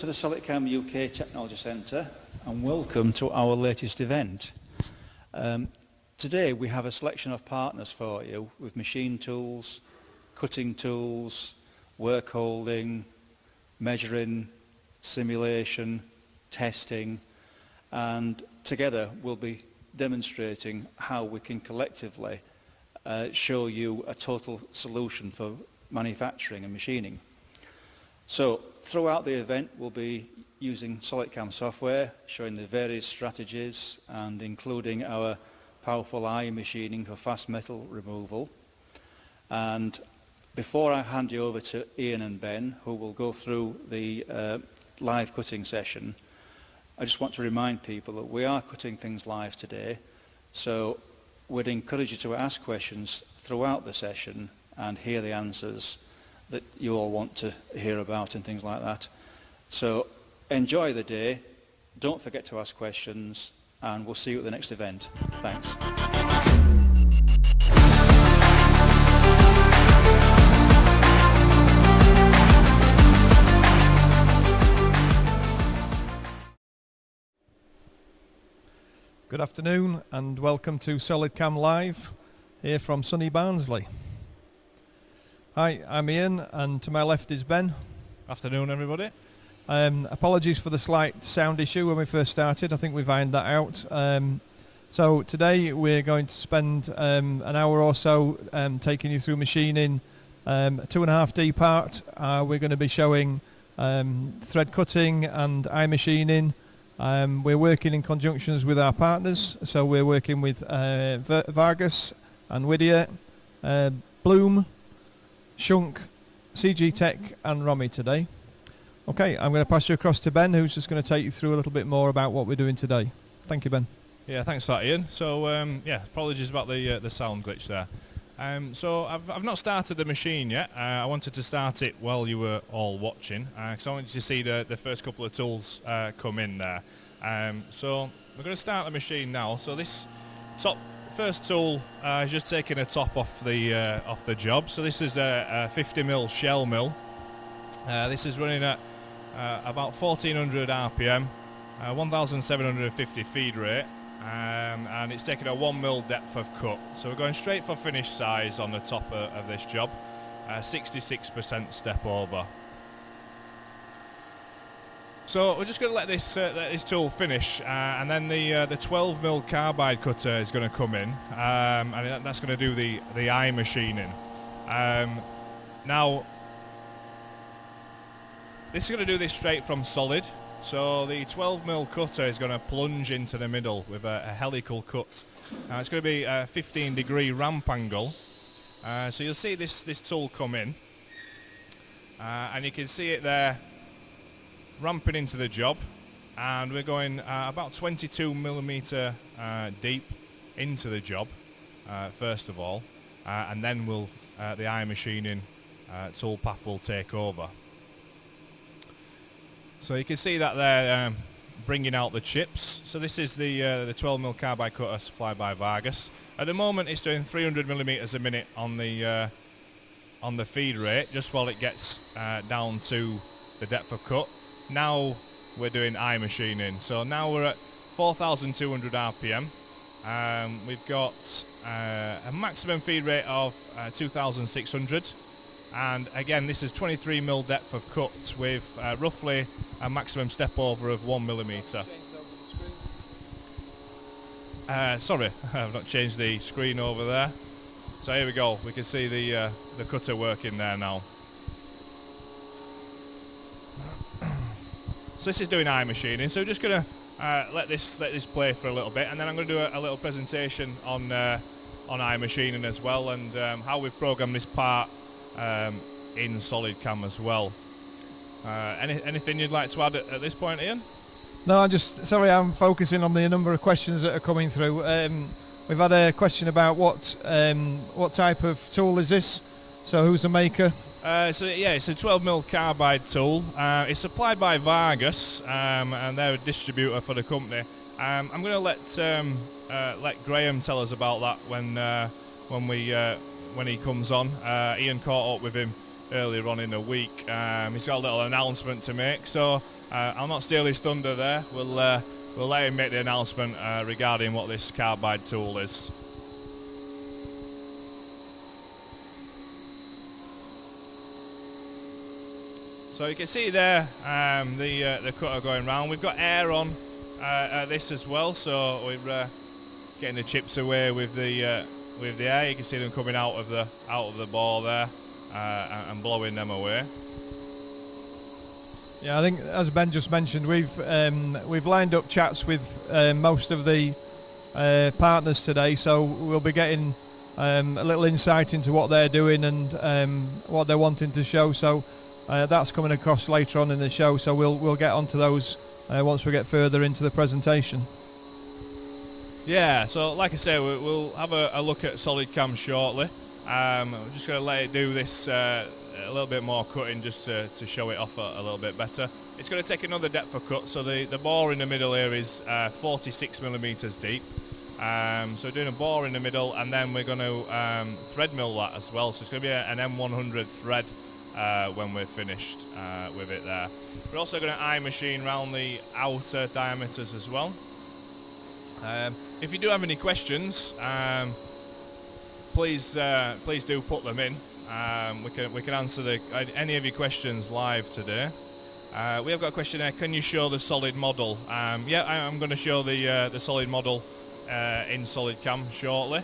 the SolidCAM UK Technology Centre and welcome to our latest event. Today we have a selection of partners for you with machine tools, cutting tools, work holding, measuring, simulation, testing, and together we'll be demonstrating how we can collectively show you a total solution for manufacturing and machining. So throughout the event we'll be using SolidCAM software, showing the various strategies and including our powerful iMachining for fast metal removal. And before I hand you over to Ian and Ben, who will go through the live cutting session, I just want to remind people that we are cutting things live today, so we'd encourage you to ask questions throughout the session and hear the answers that you all want to hear about and things like that. So enjoy the day, don't forget to ask questions, and we'll see you at the next event. Thanks. Good afternoon and welcome to SolidCAM Live here from sunny Barnsley. Hi, I'm Ian and to my left is Ben. Afternoon everybody. Apologies for the slight sound issue when we first started. I think we've ironed that out. So today we're going to spend an hour or so taking you through machining a 2.5D part. We're going to be showing thread cutting and iMachining. We're working in conjunctions with our partners, so we're working with Vargas and Whittier, Bloom, Shunk, CG Tech and Romy today. Okay, I'm going to pass you across to Ben, who's just going to take you through a little bit more about what we're doing today. Thank you, Ben. Yeah, thanks for that, Ian. So, apologies about the sound glitch there. So I've not started the machine yet. I wanted to start it while you were all watching, because I wanted to see the first couple of tools come in there. So we're going to start the machine now. So this first tool is just taking a top off the job. So this is a 50mm shell mill. This is running at about 1400 RPM, 1750 feed rate. And it's taking a 1mm depth of cut. So we're going straight for finish size on the top of this job, 66% step over. So we're just going to let this tool finish, and then the 12mm carbide cutter is going to come in, and that's going to do the iMachining. Now, this is going to do this straight from solid. So the 12mm cutter is going to plunge into the middle with a helical cut. It's going to be a 15-degree ramp angle. So you'll see this tool come in, and you can see it there ramping into the job, and we're going about 22mm deep into the job first of all, and then the iMachining toolpath will take over. So you can see that they're bringing out the chips. So this is the 12mm carbide cutter supplied by Vargas. At the moment it's doing 300mm a minute on the feed rate, just while it gets down to the depth of cut. Now we're doing iMachining. So now we're at 4200 RPM. We've got a maximum feed rate of 2600. And again, this is 23mm depth of cut with roughly a maximum step over of 1mm. Sorry, I've not changed the screen over there. So here we go. We can see the cutter working there now. So this is doing iMachining. So we're just going to let this play for a little bit, and then I'm going to do a little presentation on iMachining as well, and how we've programmed this part in SolidCAM as well. Anything you'd like to add at this point, Ian? No, I'm focusing on the number of questions that are coming through. We've had a question about what type of tool is this? So who's the maker? So yeah, it's a 12mm carbide tool. It's supplied by Vargas, and they're a distributor for the company. I'm going to let Graham tell us about that when he comes on. Ian caught up with him earlier on in the week. He's got a little announcement to make, so I'll not steal his thunder there. We'll let him make the announcement regarding what this carbide tool is. So you can see there the cutter going round. We've got air on this as well, so we're getting the chips away with the air. You can see them coming out of the ball there and blowing them away. Yeah, I think as Ben just mentioned, we've lined up chats with most of the partners today, so we'll be getting a little insight into what they're doing and what they're wanting to show. So that's coming across later on in the show. So we'll get onto those once we get further into the presentation. Yeah, so like I say, we'll have a look at SolidCAM shortly. I'm just going to let it do this a little bit more cutting just to show it off a little bit better. It's going to take another depth of cut, so the bore in the middle here is 46 millimeters deep. So doing a bore in the middle, and then we're going to thread mill that as well. So it's going to be an M100 thread when we're finished with it there. We're also going to iMachine around the outer diameters as well. If you do have any questions, please do put them in. We can answer any of your questions live today. We have got a question there. Can you show the solid model? Yeah, I'm going to show the solid model in SolidCAM shortly.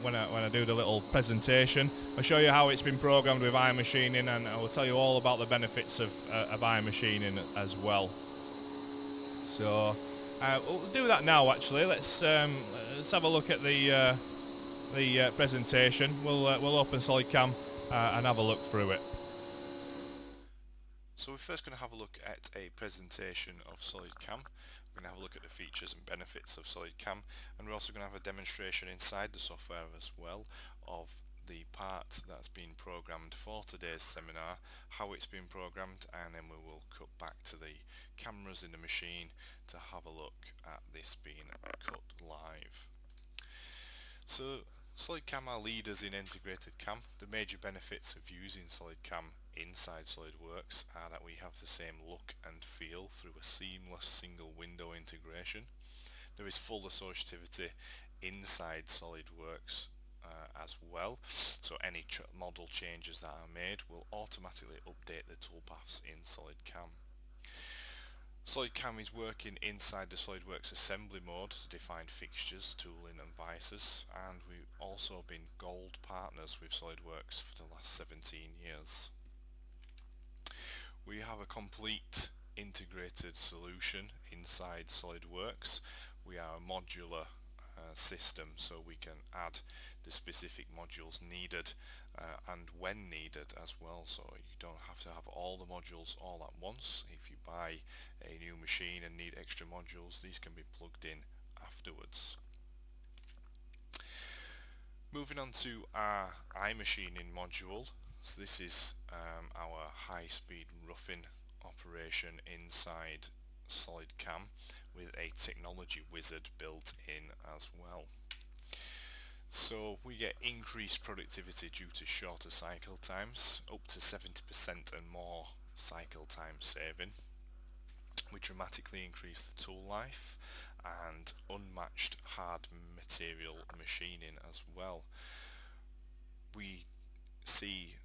When I do the little presentation, I'll show you how it's been programmed with iMachining, and I will tell you all about the benefits of iMachining as well. So we'll do that now. Actually, let's have a look at the presentation. We'll open SolidCAM and have a look through it. So we're first going to have a look at a presentation of SolidCAM. We're going to have a look at the features and benefits of SolidCAM, and we're also going to have a demonstration inside the software as well of the part that's been programmed for today's seminar, how it's been programmed, and then we will cut back to the cameras in the machine to have a look at this being cut live. So SolidCAM are leaders in integrated CAM. The major benefits of using SolidCAM inside SolidWorks are that we have the same look and feel through a seamless single window integration. There is full associativity inside SolidWorks as well, so any model changes that are made will automatically update the toolpaths in SolidCAM. SolidCAM is working inside the SolidWorks assembly mode to define fixtures, tooling and vices, and we've also been gold partners with SolidWorks for the last 17 years. We have a complete integrated solution inside SolidWorks. We are a modular system, so we can add the specific modules needed and when needed as well, so you don't have to have all the modules all at once. If you buy a new machine and need extra modules, these can be plugged in afterwards. Moving on to our iMachining module. So this is our high-speed roughing operation inside SolidCAM with a technology wizard built in as well. So we get increased productivity due to shorter cycle times, up to 70% and more cycle time saving. We dramatically increase the tool life and unmatched hard material machining as well. We see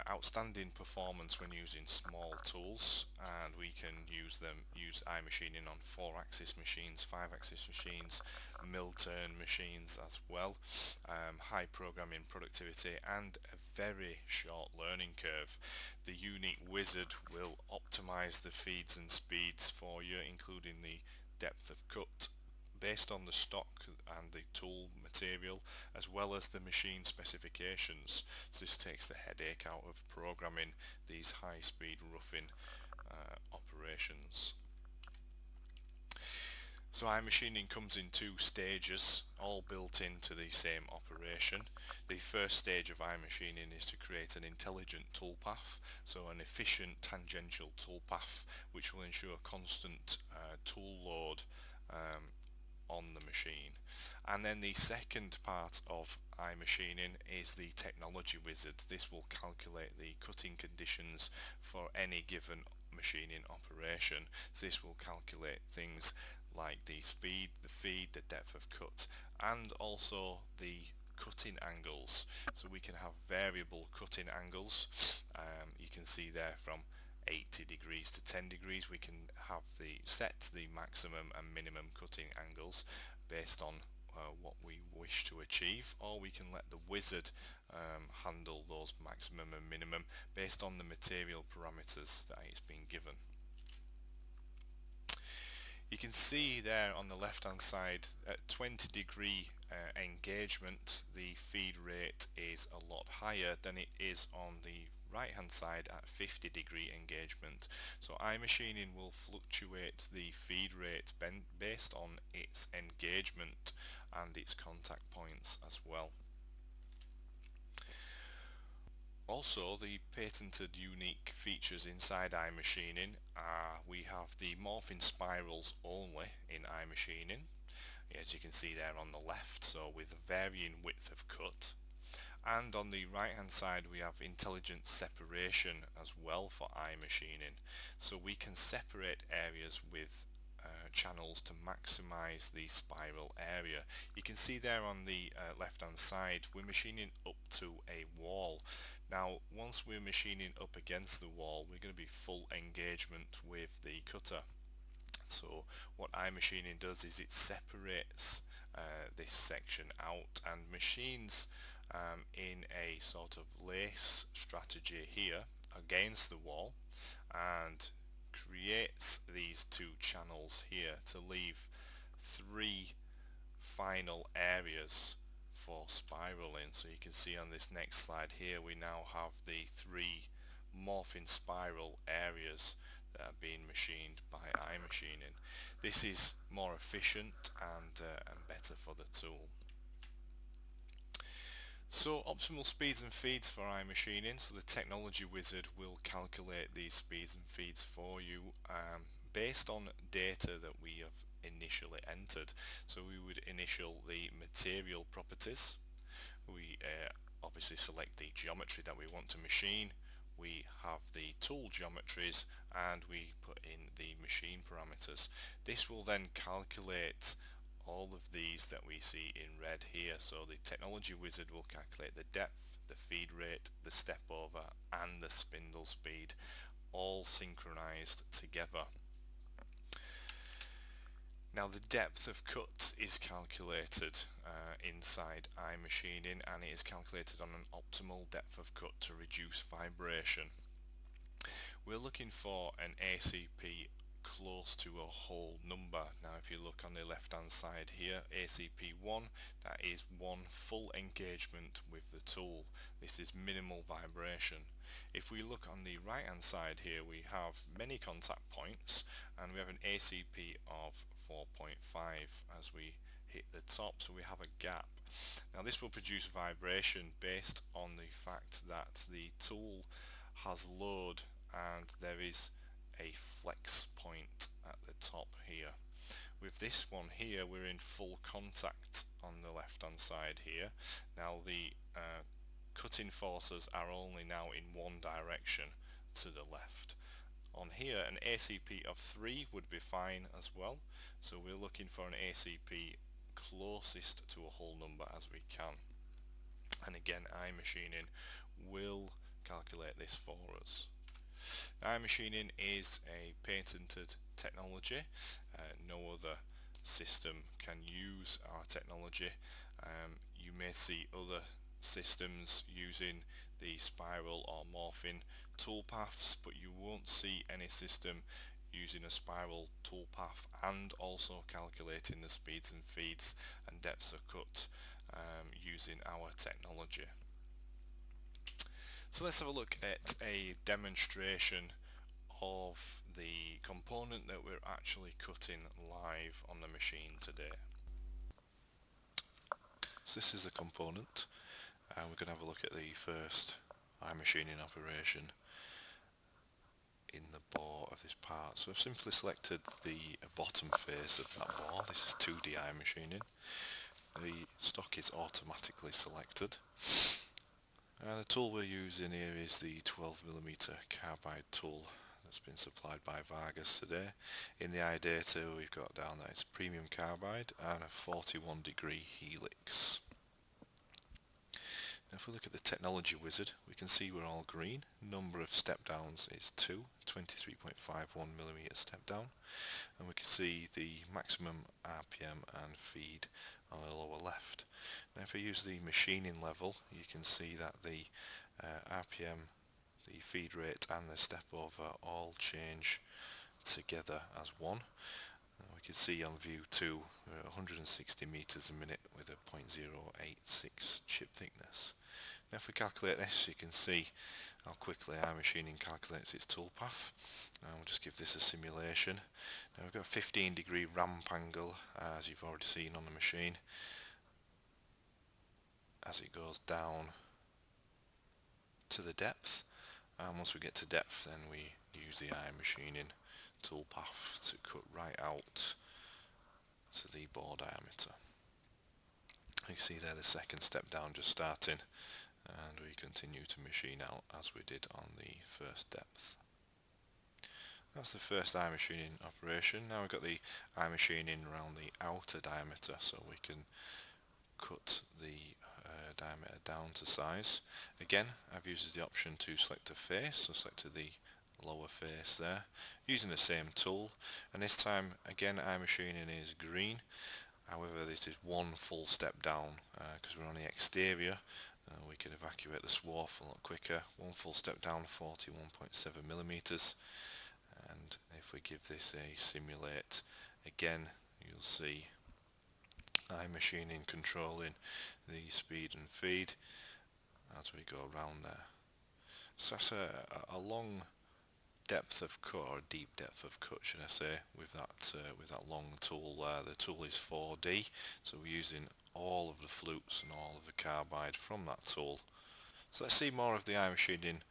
outstanding performance when using small tools, and we can use iMachining on 4-axis machines, 5-axis machines, mill-turn machines as well. High programming productivity and a very short learning curve. The unique wizard will optimize the feeds and speeds for you, including the depth of cut based on the stock and the tool material, as well as the machine specifications. So this takes the headache out of programming these high-speed roughing operations. So iMachining comes in 2 stages, all built into the same operation. The first stage of iMachining is to create an intelligent toolpath, so an efficient tangential toolpath which will ensure constant tool load on the machine. And then the second part of iMachining is the technology wizard. This will calculate the cutting conditions for any given machining operation. So this will calculate things like the speed, the feed, the depth of cut, and also the cutting angles. So we can have variable cutting angles. You can see there from 80 degrees to 10 degrees. We can have set the maximum and minimum cutting angles based on what we wish to achieve, or we can let the wizard handle those maximum and minimum based on the material parameters that it's been given. You can see there on the left hand side at 20 degree engagement the feed rate is a lot higher than it is on the right hand side at 50 degree engagement. So iMachining will fluctuate the feed rate based on its engagement and its contact points as well. Also, the patented unique features inside iMachining are we have the morphing spirals only in iMachining, as you can see there on the left, so with varying width of cut. And on the right hand side we have intelligent separation as well for iMachining, so we can separate areas with channels to maximize the spiral area. You can see there on the left hand side we're machining up to a wall. Now once we're machining up against the wall we're going to be full engagement with the cutter. So what iMachining does is it separates this section out and machines in a sort of lace strategy here against the wall, and creates these two channels here to leave 3 final areas for spiraling. So you can see on this next slide here we now have the 3 morphing spiral areas that are being machined by iMachining. This is more efficient and better for the tool. So optimal speeds and feeds for iMachining. So the technology wizard will calculate these speeds and feeds for you based on data that we have initially entered. So we would initial the material properties. We obviously select the geometry that we want to machine. We have the tool geometries and we put in the machine parameters. This will then calculate all of these that we see in red here. So the technology wizard will calculate the depth, the feed rate, the step over and the spindle speed, all synchronized together. Now the depth of cut is calculated inside iMachining, and it is calculated on an optimal depth of cut to reduce vibration. We're looking for an ACP close to a whole number. Now if you look on the left hand side here, ACP1, that is 1 full engagement with the tool. This is minimal vibration. If we look on the right hand side here we have many contact points and we have an ACP of 4.5 as we hit the top, so we have a gap. Now this will produce vibration based on the fact that the tool has load and there is a flex point at the top here. With this one here we're in full contact on the left hand side here. Now the cutting forces are only now in one direction, to the left. On here an ACP of 3 would be fine as well, so we're looking for an ACP closest to a whole number as we can, and again iMachining will calculate this for us. iMachining is a patented technology. No other system can use our technology. You may see other systems using the spiral or morphing toolpaths, but you won't see any system using a spiral toolpath and also calculating the speeds and feeds and depths of cut using our technology. So let's have a look at a demonstration of the component that we're actually cutting live on the machine today. So this is the component, and we're going to have a look at the first iMachining operation. in the bore of this part. So I've simply selected the bottom face of that bore. This is 2D iMachining. The stock is automatically selected. And the tool we're using here is the 12mm carbide tool that's been supplied by Vargas today. In the iData we've got down there it's premium carbide and a 41-degree helix. Now if we look at the technology wizard, we can see we're all green. Number of step downs is 2, 23.51mm step down, and we can see the maximum RPM and feed on the lower left. Now if we use the machining level, you can see that the RPM, the feed rate and the step over all change together as one. We can see on view 2 we're at 160 meters a minute with a 0.086 chip thickness. Now if we calculate this, you can see how quickly iMachining calculates its toolpath. We'll just give this a simulation. Now we've got a 15-degree ramp angle, as you've already seen on the machine, as it goes down to the depth, and once we get to depth then we use the iMachining toolpath to cut right out to the bore diameter. You can see there the second step down just starting, and we continue to machine out as we did on the first depth. That's the first iMachining operation. Now we've got the iMachining around the outer diameter, so we can cut the diameter down to size. Again, I've used the option to select a face, so selected the lower face there, using the same tool, and this time again iMachining is green. However, this is one full step down because we're on the exterior. We can evacuate the swarf a lot quicker. One full step down, 41.7mm, and if we give this a simulate, again you'll see iMachining controlling the speed and feed as we go around there. So that's a long depth of cut, or a deep depth of cut should I say, with that long tool there. The tool is 4D, so we're using all of the flutes and all of the carbide from that tool. So let's see more of the iMachining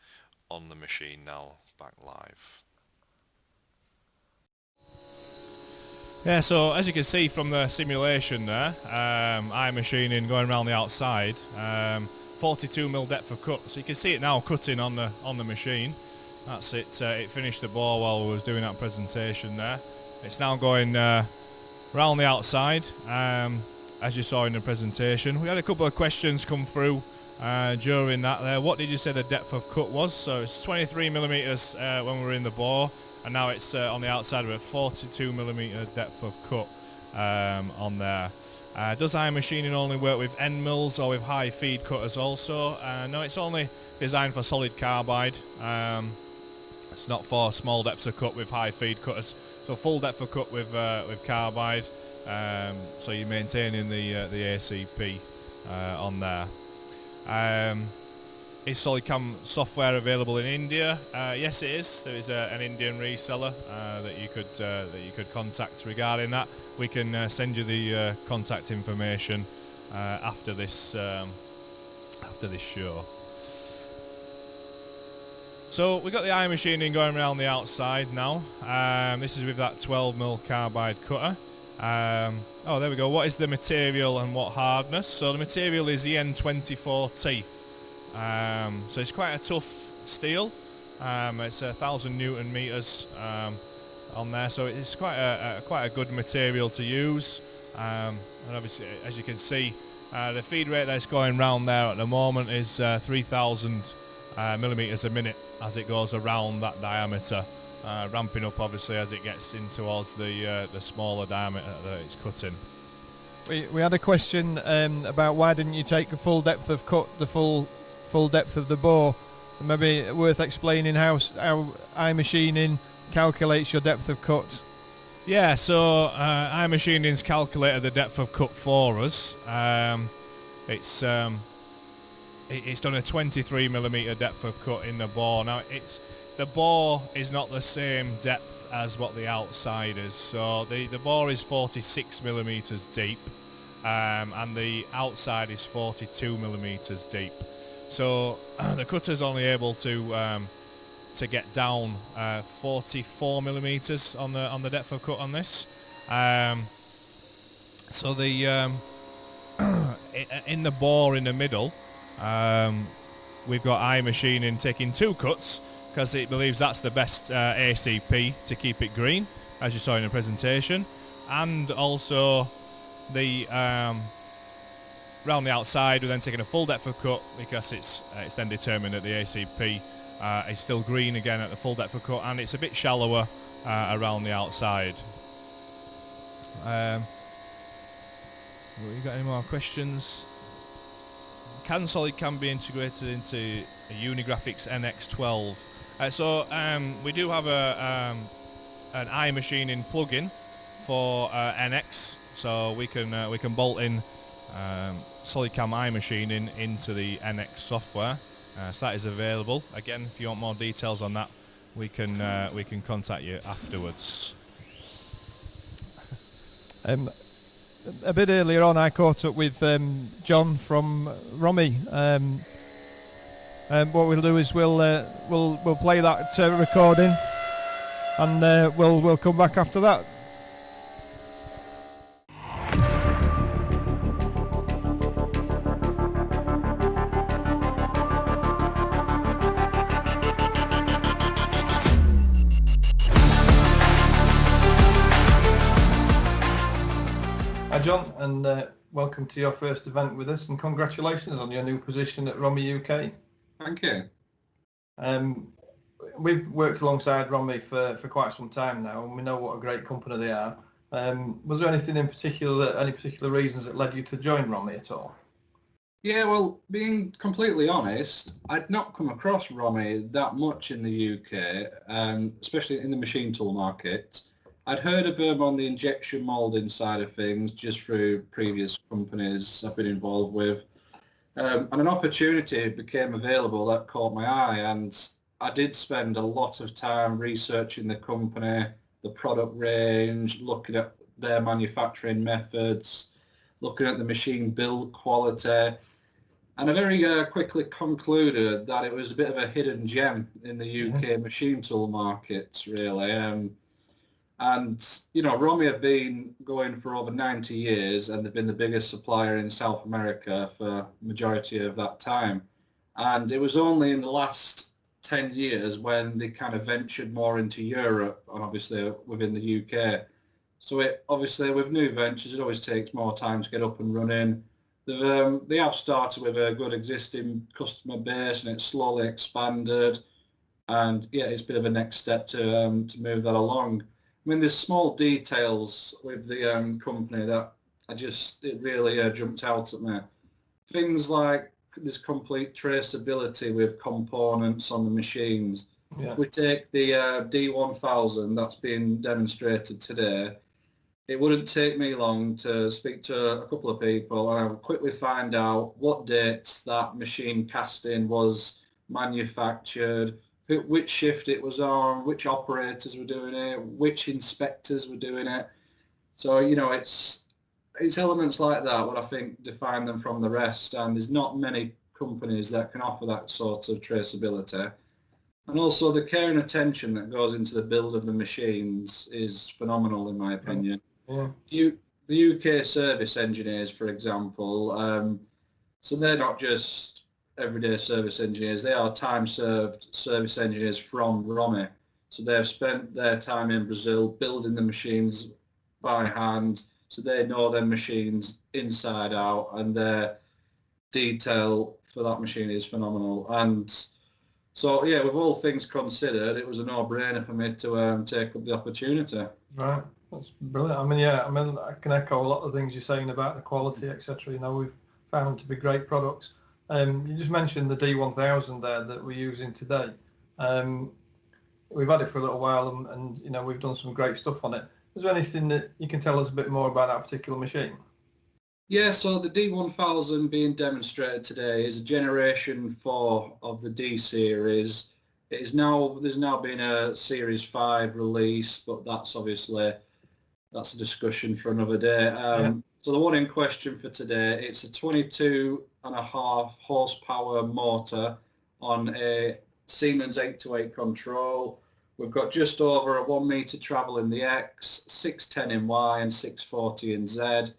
on the machine now, back live. Yeah, so as you can see from the simulation there, iMachining going around the outside, 42mm depth of cut. So you can see it now cutting on the machine. That's it. It finished the bore while we was doing that presentation there. It's now going round the outside, as you saw in the presentation. We had a couple of questions come through during that there. What did you say the depth of cut was? So it's 23mm when we were in the bore, and now it's on the outside of a 42mm depth of cut on there. Does iMachining only work with end mills or with high feed cutters also? No, it's only designed for solid carbide. It's not for small depths of cut with high feed cutters. So full depth of cut with carbide. So you're maintaining the ACP on there. Is SolidCAM software available in India? Yes, it is. There is an Indian reseller that you could contact regarding that. We can send you the contact information after this show. So we've got the iMachining going around the outside now. This is with that 12mm carbide cutter. Oh, there we go. What is the material and what hardness? So the material is EN24T. So it's quite a tough steel. It's 1,000 Newton meters on there, so it's quite a good material to use. And obviously, as you can see, the feed rate that's going round there at the moment is 3,000 millimeters a minute as it goes around that diameter, ramping up obviously as it gets in towards the smaller diameter that it's cutting. We had a question about why didn't you take the full depth of cut, the full depth of the bore. Maybe worth explaining how iMachining calculates your depth of cut. Yeah, so iMachining's calculated the depth of cut for us. It's done a 23mm depth of cut in the bore. Now the bore is not the same depth as what the outside is. So the bore is 46mm deep, and the outside is 42mm deep. So the cutter's only able to to get down 44 millimeters on the depth of cut on this. So the in the bore in the middle, we've got iMachining taking 2 cuts because it believes that's the best ACP to keep it green, as you saw in the presentation, and also the round the outside we're then taking a full depth of cut because it's then determined that the ACP is still green again at the full depth of cut, and it's a bit shallower around the outside. You got any more questions? Can SolidCAM be integrated into a Unigraphics NX12? We do have an iMachining plugin for NX, so we can bolt in SolidCAM iMachining into the NX software. So that is available. Again, if you want more details on that, we can contact you afterwards. A bit earlier on, I caught up with John from Romy. What we'll do is we'll play that recording, and we'll come back after that. Hi John, and welcome to your first event with us, and congratulations on your new position at Romy UK. Thank you. We've worked alongside Romy for quite some time now, and we know what a great company they are. Was there anything in particular, any particular reasons that led you to join Romy at all? Yeah, well, being completely honest, I'd not come across Romy that much in the UK, especially in the machine tool market. I'd heard of them on the injection moulding side of things just through previous companies I've been involved with. And an opportunity became available that caught my eye, and I did spend a lot of time researching the company, the product range, looking at their manufacturing methods, looking at the machine build quality, and I very quickly concluded that it was a bit of a hidden gem in the UK machine tool market, really. And, you know, Romy have been going for over 90 years, and they've been the biggest supplier in South America for the majority of that time. And it was only in the last 10 years when they kind of ventured more into Europe and obviously within the UK. So obviously with new ventures, it always takes more time to get up and running. They have started with a good existing customer base, and it's slowly expanded. And yeah, it's a bit of a next step to move that along. I mean, there's small details with the company that it really jumped out at me. Things like there's complete traceability with components on the machines. Yeah. We take the D1000 that's being demonstrated today. It wouldn't take me long to speak to a couple of people, and I would quickly find out what dates that machine casting was manufactured, which shift it was on, which operators were doing it, which inspectors were doing it. So, you know, it's elements like that what I think define them from the rest, and there's not many companies that can offer that sort of traceability. And also the care and attention that goes into the build of the machines is phenomenal in my opinion. Yeah. The UK service engineers, for example, so they're not just everyday service engineers, they are time-served service engineers from Romy. So they've spent their time in Brazil building the machines by hand, so they know their machines inside out, and their detail for that machine is phenomenal. And so, yeah, with all things considered, it was a no-brainer for me to take up the opportunity. Right, that's brilliant. I can echo a lot of things you're saying about the quality, etc. You know, we've found them to be great products. You just mentioned the D1000 there that we're using today. We've had it for a little while, and you know, we've done some great stuff on it. Is there anything that you can tell us a bit more about that particular machine? Yeah, so the D1000 being demonstrated today is a generation 4 of the D series. There's now been a Series 5 release, but that's a discussion for another day. So the one in question for today, it's a 22.5 horsepower motor on a Siemens 828 control. We've got just over a 1 metre travel in the X, 610 in Y and 640 in Z.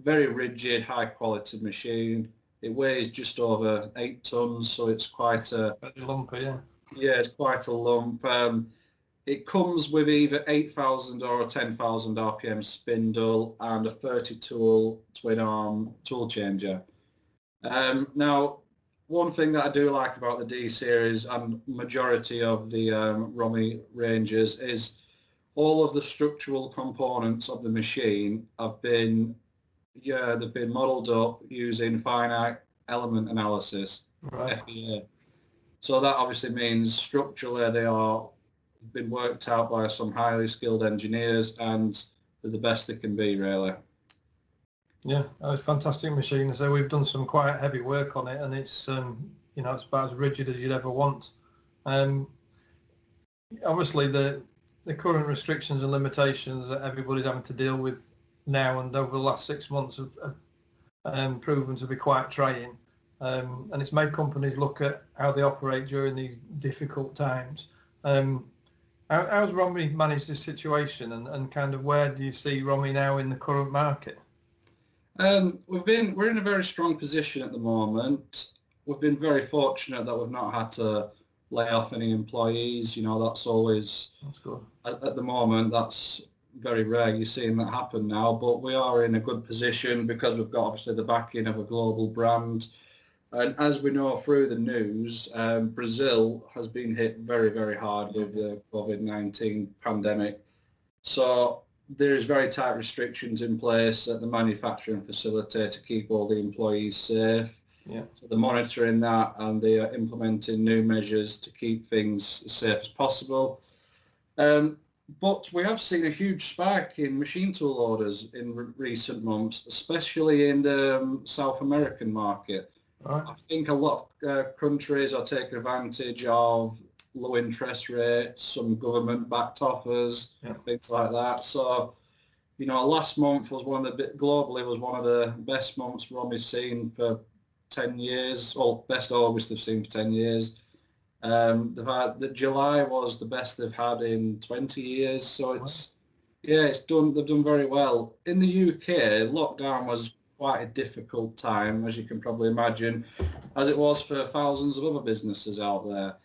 Very rigid, high quality machine. It weighs just over 8 tonnes, so it's quite a... Very lumpy, yeah. Yeah, it's quite a lump. It comes with either 8,000 or a 10,000 RPM spindle and a 30-tool twin-arm tool changer. Now, one thing that I do like about the D-Series and majority of the ROMI ranges is all of the structural components of the machine have been, they've been modelled up using finite element analysis, Right. FEA. So that obviously means structurally they are been worked out by some highly skilled engineers, and they're the best they can be, really. Yeah, it's a fantastic machine. So we've done some quite heavy work on it, and it's it's about as rigid as you'd ever want. Obviously, the current restrictions and limitations that everybody's having to deal with now and over the last 6 months have proven to be quite trying, and it's made companies look at how they operate during these difficult times. How's ROMI managed this situation, and kind of where do you see ROMI now in the current market? We're in a very strong position at the moment. We've been very fortunate that we've not had to lay off any employees. That's always, That's good. at the moment, that's very rare. You're seeing that happen now, but we are in a good position because we've got obviously the backing of a global brand. And as we know through the news, Brazil has been hit very, very hard with the COVID-19 pandemic. So there is very tight restrictions in place at the manufacturing facility to keep all the employees safe. Yeah. So they're monitoring that, and they are implementing new measures to keep things as safe as possible. But we have seen a huge spike in machine tool orders in recent months, especially in the South American market. Right. I think a lot of countries are taking advantage of low interest rates, some government-backed offers, things like that. So, last month was globally was one of the best months ROMI's seen for 10 years, or best August they've seen for 10 years. July was the best they've had in 20 years. So they've done very well. In the UK, lockdown was quite a difficult time, as you can probably imagine, as it was for thousands of other businesses out there.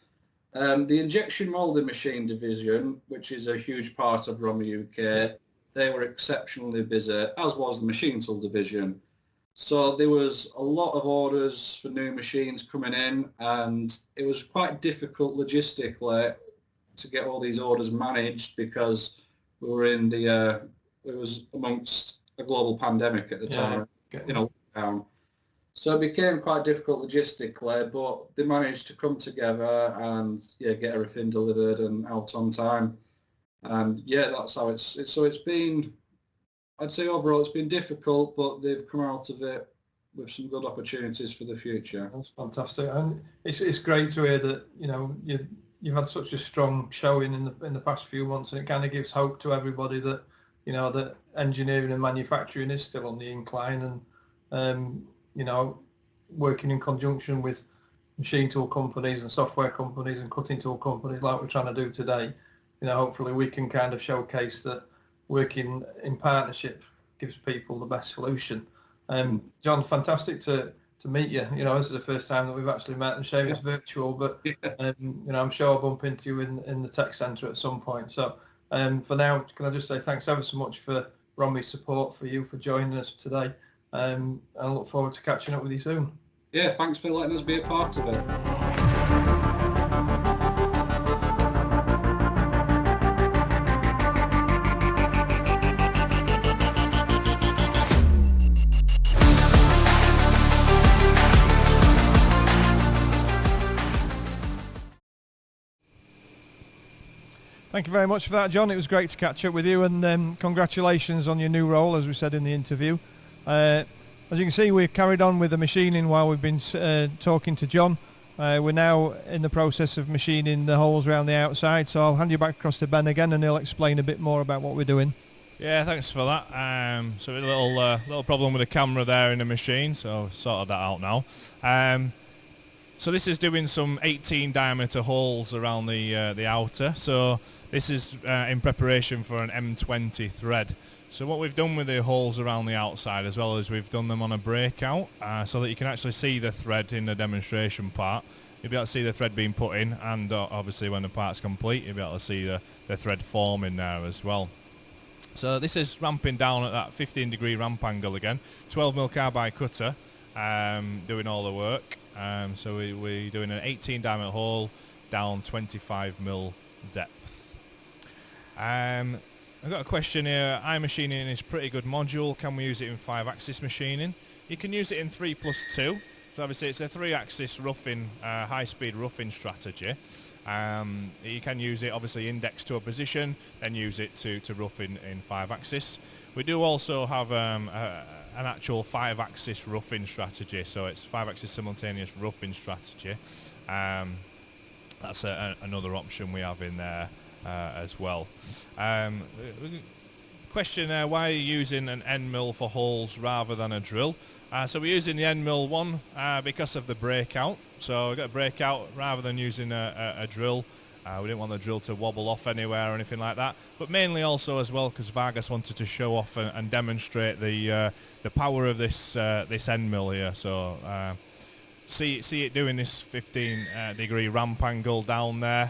The injection moulding machine division, which is a huge part of ROMI UK, they were exceptionally busy, as was the machine tool division. So there was a lot of orders for new machines coming in, and it was quite difficult logistically to get all these orders managed because we were in it was amongst a global pandemic at the time, lockdown. So it became quite difficult logistically, but they managed to come together and get everything delivered and out on time. And that's how it's been. I'd say overall it's been difficult, but they've come out of it with some good opportunities for the future. That's fantastic, and it's great to hear that you've had such a strong showing in the past few months, and it kind of gives hope to everybody that that engineering and manufacturing is still on the incline, and working in conjunction with machine tool companies and software companies and cutting tool companies like we're trying to do today. Hopefully we can kind of showcase that working in partnership gives people the best solution. John, fantastic to meet you. This is the first time that we've actually met and shared. It's virtual, but I'm sure I'll bump into you in the tech centre at some point. So for now, can I just say thanks ever so much for ROMI's support, for you for joining us today, and I look forward to catching up with you soon. Yeah, thanks for letting us be a part of it. Thank you very much for that, John. It was great to catch up with you, and congratulations on your new role, as we said in the interview. As you can see, we've carried on with the machining while we've been talking to John. We're now in the process of machining the holes around the outside, so I'll hand you back across to Ben again, and he'll explain a bit more about what we're doing. Yeah, thanks for that. So a little problem with the camera there in the machine, so sorted that out now. So this is doing some 18 diameter holes around the outer. So this is in preparation for an M20 thread. So what we've done with the holes around the outside, as well as we've done them on a breakout, so that you can actually see the thread in the demonstration part. You'll be able to see the thread being put in, and obviously when the part's complete, you'll be able to see the thread forming there as well. So this is ramping down at that 15 degree ramp angle again. 12mm carbide cutter doing all the work. So we're doing an 18 diameter hole down 25mm depth. I've got a question here. iMachining is pretty good module. Can we use it in 5-axis machining? You can use it in 3+2. So obviously it's a 3-axis roughing, high-speed roughing strategy. You can use it obviously indexed to a position, then use it to rough in 5-axis. We do also have an actual 5-axis roughing strategy, so it's 5-axis simultaneous roughing strategy. That's another option we have in there as well. Question, why are you using an end mill for holes rather than a drill? So we're using the end mill one because of the breakout. So we've got a breakout rather than using a drill. We didn't want the drill to wobble off anywhere or anything like that. But mainly also as well because Vargas wanted to show off and demonstrate the power of this end mill here. So see it doing this 15 degree ramp angle down there,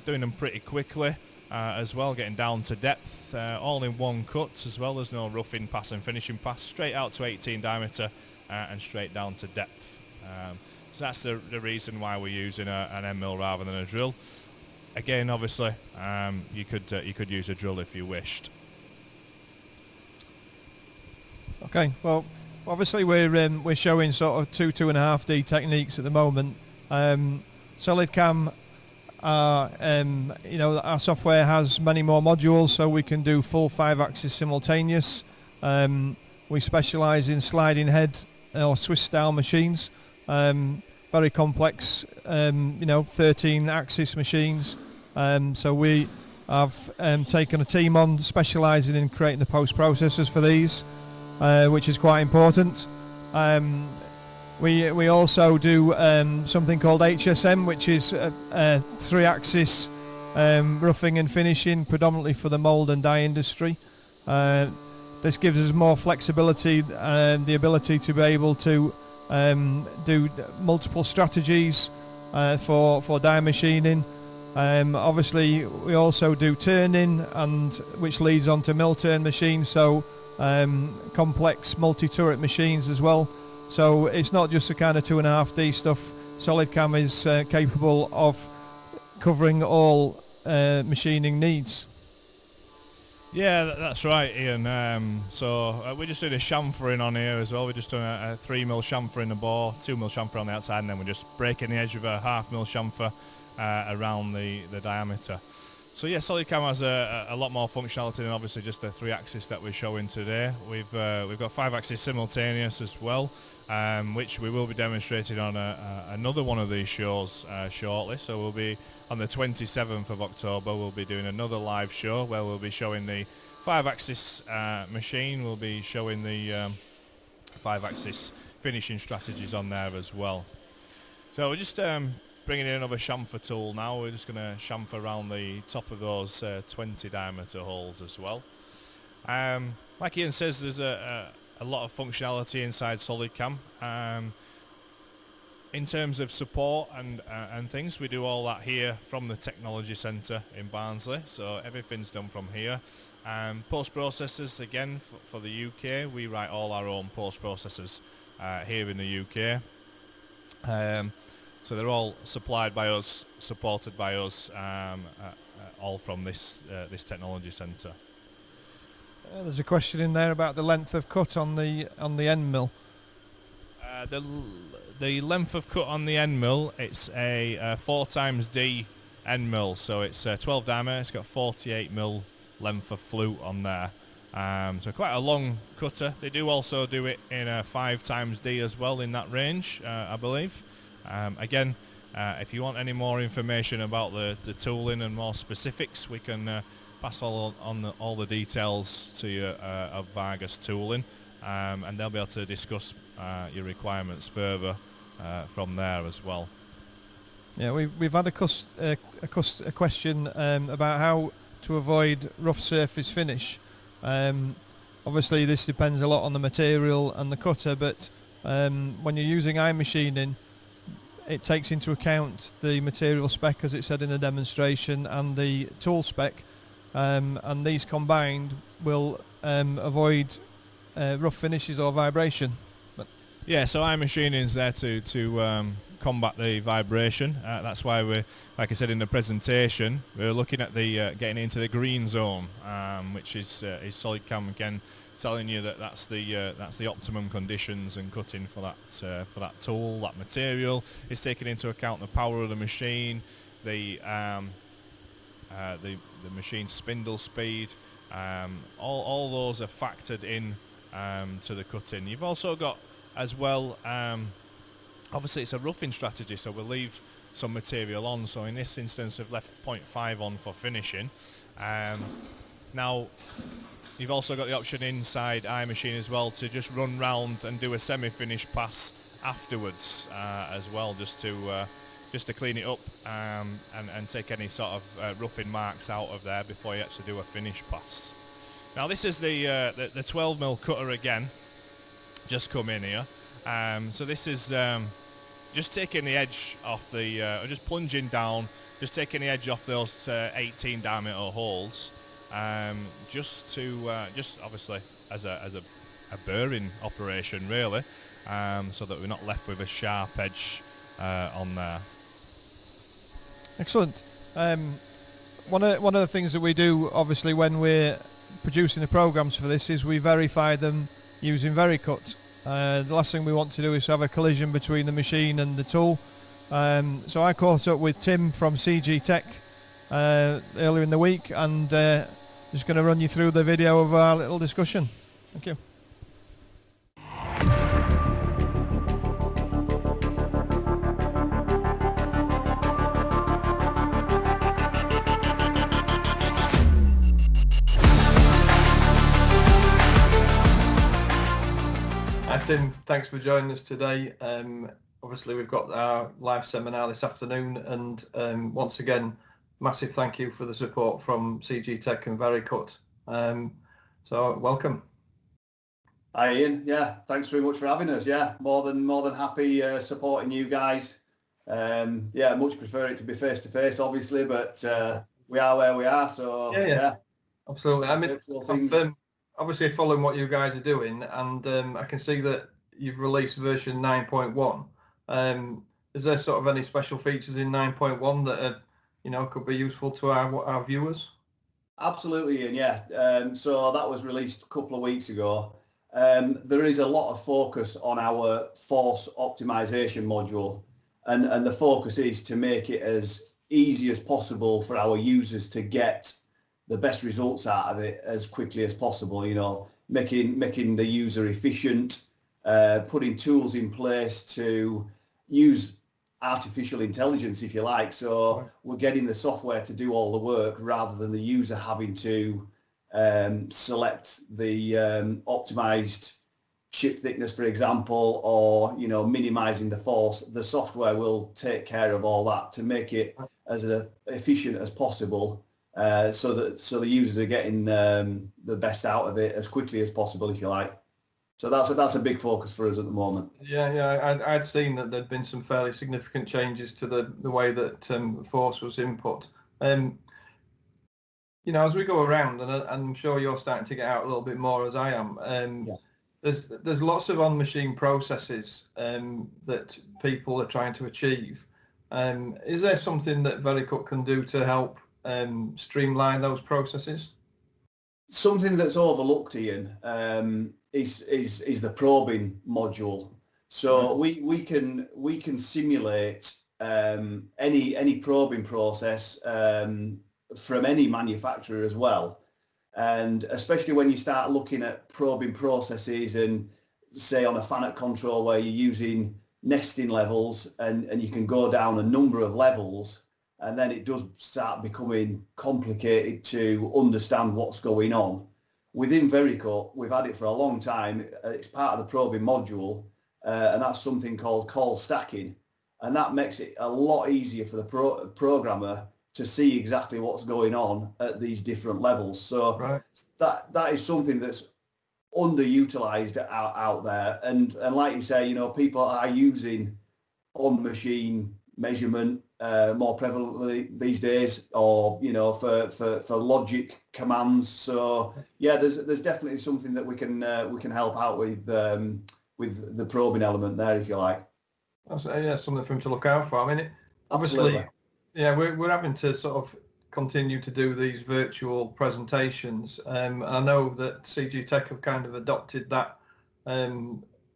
doing them pretty quickly. As well, getting down to depth, all in one cut as well. There's no roughing pass and finishing pass, straight out to 18 diameter and straight down to depth. So that's the reason why we're using an end mill rather than a drill. Again, obviously, you could use a drill if you wished. Okay, well, obviously we're showing sort of 2.5D techniques at the moment. SolidCAM. Our software has many more modules, so we can do full 5-axis simultaneous. We specialise in sliding head or Swiss style machines, very complex, 13-axis machines. So we have taken a team on specialising in creating the post processors for these, which is quite important. We also do something called HSM, which is a 3-axis roughing and finishing, predominantly for the mould and die industry. This gives us more flexibility and the ability to be able to do multiple strategies for die machining. Obviously, we also do turning, and which leads on to mill turn machines, so complex multi-turret machines as well. So it's not just the kind of 2.5D stuff. SolidCAM is capable of covering all machining needs. Yeah, that's right, Ian. So we're just doing a chamfering on here as well. We're just doing a 3mm chamfer in the bore, 2mm chamfer on the outside, and then we're just breaking the edge of a 0.5mm chamfer around the diameter. So yeah, SolidCAM has a lot more functionality than obviously just the 3-axis that we're showing today. We've got 5-axis simultaneous as well, which we will be demonstrating on another one of these shows shortly. So we'll be on the 27th of October. We'll be doing another live show where we'll be showing the 5-axis machine. We'll be showing the 5-axis finishing strategies on there as well. So we're just bringing in another chamfer tool now. We're just going to chamfer around the top of those 20 diameter holes as well. Like Ian says, there's a lot of functionality inside SolidCAM. In terms of support and things, we do all that here from the Technology Centre in Barnsley, so everything's done from here. Post-processors, again, for the UK, we write all our own post-processors here in the UK. So they're all supplied by us, supported by us, all from this Technology Centre. There's a question in there about the length of cut on the end mill. The length of cut on the end mill, it's a 4x-D end mill, so it's 12 diameter. It's got 48mm length of flute on there. So quite a long cutter. They do also do it in a 5x-D as well in that range, I believe. Again, if you want any more information about the tooling and more specifics, we can pass all the details to you of Vargas tooling, and they'll be able to discuss your requirements further from there as well. Yeah, we've had a question about how to avoid rough surface finish. Obviously, this depends a lot on the material and the cutter, but when you're using iMachining, it takes into account the material spec, as it said in the demonstration, and the tool spec, and these combined will avoid rough finishes or vibration. Yeah, so iMachining is there to combat the vibration. That's why we're, like I said in the presentation, we're looking at the getting into the green zone, which is SolidCAM again telling you that that's the optimum conditions and cutting for that tool, that material. It's taking into account the power of the machine, the machine's spindle speed. All those are factored in to the cutting. You've also got as well, obviously it's a roughing strategy, so we'll leave some material on. So in this instance I've left 0.5 on for finishing. Now you've also got the option inside iMachine as well to just run round and do a semi-finish pass afterwards as well, just to clean it up and take any sort of roughing marks out of there before you actually do a finish pass. Now this is the 12mm cutter again, just come in here. So this is just taking the edge off the, just plunging down, just taking the edge off those 18 diameter holes, just obviously as a burring operation really, so that we're not left with a sharp edge on there. Excellent. One of the things that we do, obviously, when we're producing the programs for this, is we verify them using VeriCut. The last thing we want to do is have a collision between the machine and the tool. So I caught up with Tim from CG Tech earlier in the week, and just going to run you through the video of our little discussion. Thank you. Tim, thanks for joining us today. Obviously we've got our live seminar this afternoon, and once again, massive thank you for the support from CG Tech and VeriCut. So welcome. Hi Ian, yeah, thanks very much for having us. Yeah, more than happy supporting you guys. Yeah, much prefer it to be face to face, obviously, but we are where we are. So yeah. Absolutely. I mean, obviously following what you guys are doing, and I can see that you've released version 9.1. Is there sort of any special features in 9.1 that are, could be useful to our viewers? Absolutely, Ian. Yeah. So that was released a couple of weeks ago. There is a lot of focus on our force optimization module, and the focus is to make it as easy as possible for our users to get the best results out of it as quickly as possible. Making the user efficient, putting tools in place to use artificial intelligence, if you like. So we're getting the software to do all the work rather than the user having to select the optimized chip thickness, for example, or minimizing the force. The software will take care of all that to make it as efficient as possible, so the users are getting the best out of it as quickly as possible, if you like. So that's a big focus for us at the moment. Yeah. I'd seen that there'd been some fairly significant changes to the way that force was input. As we go around, and I'm sure you're starting to get out a little bit more as I am. There's lots of on-machine processes that people are trying to achieve. Is there something that VeriCut can do to help streamline those processes? Something that's overlooked, Ian, is the probing module. So we can simulate any probing process from any manufacturer as well, and especially when you start looking at probing processes, and say on a FANUC control where you're using nesting levels, and you can go down a number of levels, and then it does start becoming complicated to understand what's going on. Within VeriCut, we've had it for a long time. It's part of the probing module, and that's something called call stacking, and that makes it a lot easier for the programmer to see exactly what's going on at these different levels. So that is something that's underutilized out there, and like you say, people are using on machine measurement more prevalently these days, or for logic commands. So yeah, there's definitely something that we can help out with the probing element there, if you like. That's something for him to look out for. I mean, obviously, we're having to sort of continue to do these virtual presentations. I know that CG Tech have kind of adopted that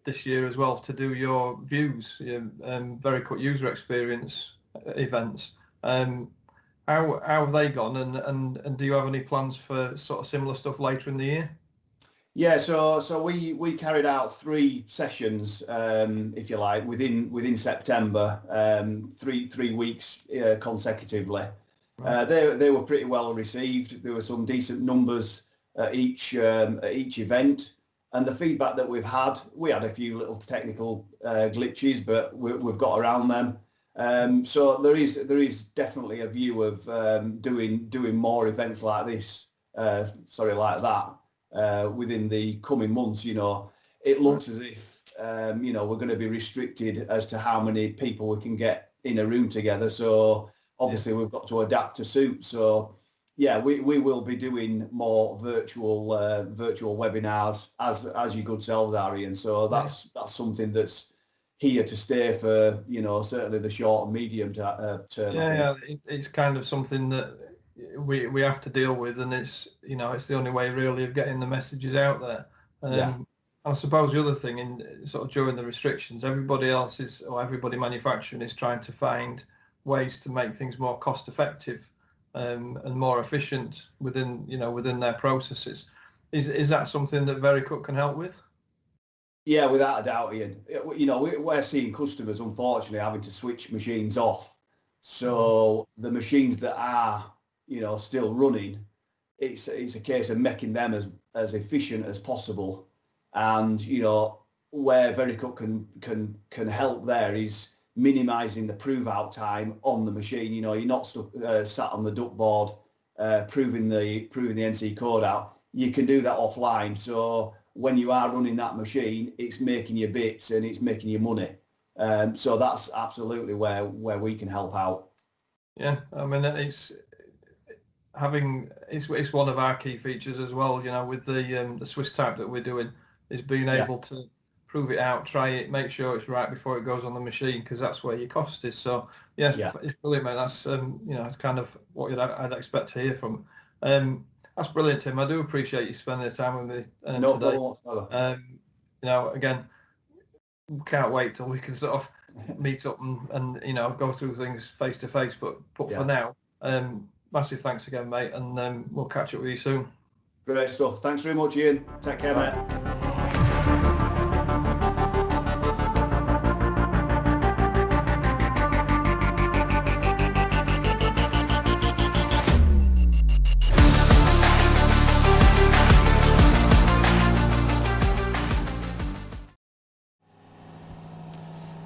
this year as well, to do your views, very cut user experience events. How have they gone, and do you have any plans for sort of similar stuff later in the year? Yeah, so we carried out 3 sessions, if you like, within September, 3 weeks consecutively. They were pretty well received. There were some decent numbers at each event, and the feedback that we had a few little technical glitches, but we've got around them. So there is definitely a view of doing more events like this, like that, within the coming months. It looks as if we're going to be restricted as to how many people we can get in a room together. So obviously we've got to adapt to suit. So yeah, we will be doing more virtual webinars as your good selves, Arian. So that's something that's here to stay for certainly the short and medium term. It's kind of something that we have to deal with, and it's it's the only way really of getting the messages out there. I suppose the other thing, in sort of during the restrictions, everybody manufacturing is trying to find ways to make things more cost effective and more efficient within their processes. Is that something that Vericut can help with? Yeah, without a doubt, Ian. We're seeing customers unfortunately having to switch machines off. So the machines that are still running, it's a case of making them as efficient as possible. And where Vericut can help there is minimising the prove out time on the machine. You're not stuck sat on the duck board proving the NC code out. You can do that offline. So when you are running that machine, it's making you bits and it's making you money. So that's absolutely where we can help out. Yeah, I mean it's one of our key features as well. With the Swiss type that we're doing, is being able to prove it out, try it, make sure it's right before it goes on the machine, because that's where your cost is. So it's brilliant, mate. That's it's kind of what I'd expect to hear from. That's brilliant, Tim. I do appreciate you spending the time with me today. Again, can't wait till we can sort of meet up and go through things face to face. But for now, massive thanks again, mate, and we'll catch up with you soon. Great stuff. Thanks very much, Ian. Take care, mate.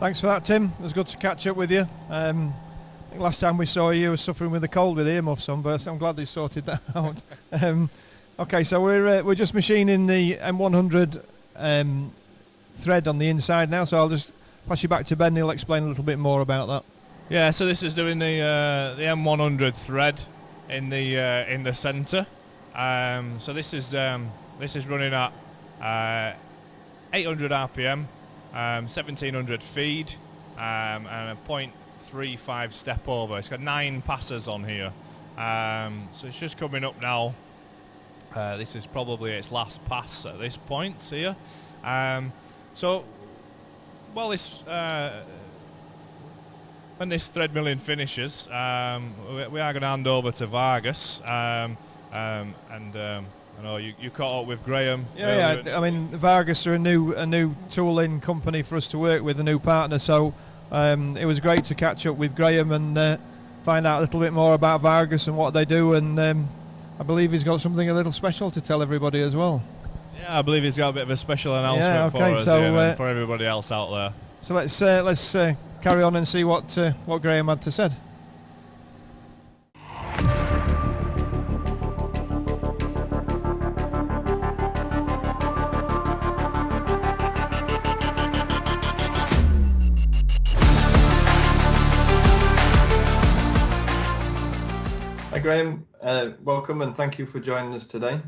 Thanks for that, Tim. It was good to catch up with you. I think last time we saw you were suffering with a cold with earmuffs on, but I'm glad they sorted that out. Okay, so we're just machining the M100 thread on the inside now, so I'll just pass you back to Ben. He'll explain a little bit more about that. Yeah, so this is doing the M100 thread in the centre. So this is running at 800 RPM. 1700 feed and a 0.35 step over. It's got 9 passes on here, so it's just coming up now. This is probably its last pass at this point here. So while when this thread milling finishes, we are going to hand over to Vargas, and I know you caught up with Graham. Yeah. I mean, Vargas are a new tooling company for us to work with, a new partner. So it was great to catch up with Graham and find out a little bit more about Vargas and what they do. And I believe he's got something a little special to tell everybody as well. Yeah, I believe he's got a bit of a special announcement Yeah, okay, for us so, here and for everybody else out there. So let's carry on and see what Graham had to say. Hi Graham, welcome and thank you for joining us today.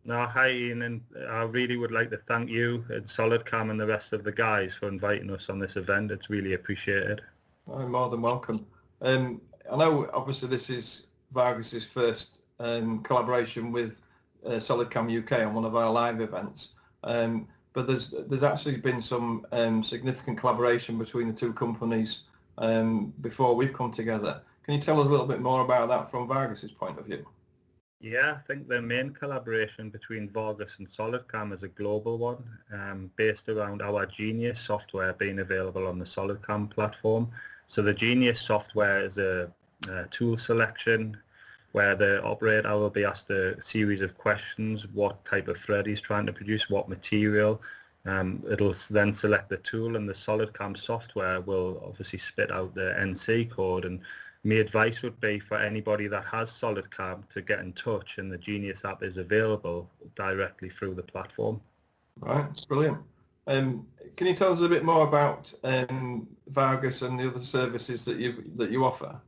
No, hi Ian, and I really would like to thank you and SolidCAM and the rest of the guys for inviting us on this event. It's really appreciated. Oh, more than welcome. I know obviously this is Vargas's first collaboration with SolidCAM UK on one of our live events, but there's actually been some significant collaboration between the two companies before we've come together. Can you tell us a little bit more about that from Vargas's point of view? Yeah, I think the main collaboration between Vargas and SolidCAM is a global one, based around our Genius software being available on the SolidCAM platform. So the Genius software is a tool selection where the operator will be asked a series of questions: what type of thread he's trying to produce, what material. It'll then select the tool, and the SolidCAM software will obviously spit out the NC code. And my advice would be for anybody that has SolidCAM to get in touch, and the Genius app is available directly through the platform. Right, brilliant. Can you tell us a bit more about Vargas and the other services that you offer?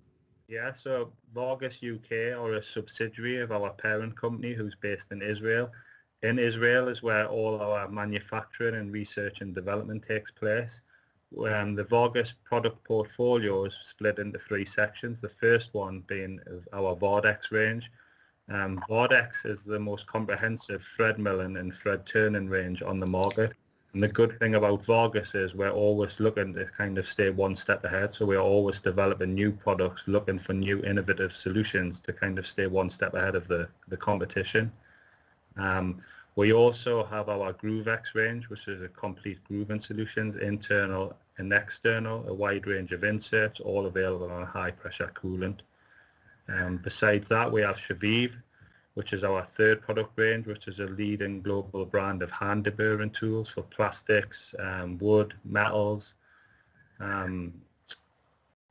Yeah, so Vargas UK are a subsidiary of our parent company who's based in Israel. In Israel is where all our manufacturing and research and development takes place. The Vargas product portfolio is split into three sections, the first one being our Vardex range. Vardex is the most comprehensive thread milling and thread turning range on the market. And the good thing about Vargas is we're always looking to kind of stay one step ahead. So we're always developing new products, looking for new innovative solutions to kind of stay one step ahead of the competition. We also have our GrooveX range, which is a complete grooving solutions, internal and external, a wide range of inserts, all available on a high pressure coolant. Besides that, we have Shaviv, which is our third product range, which is a leading global brand of hand deburring tools for plastics, wood, metals.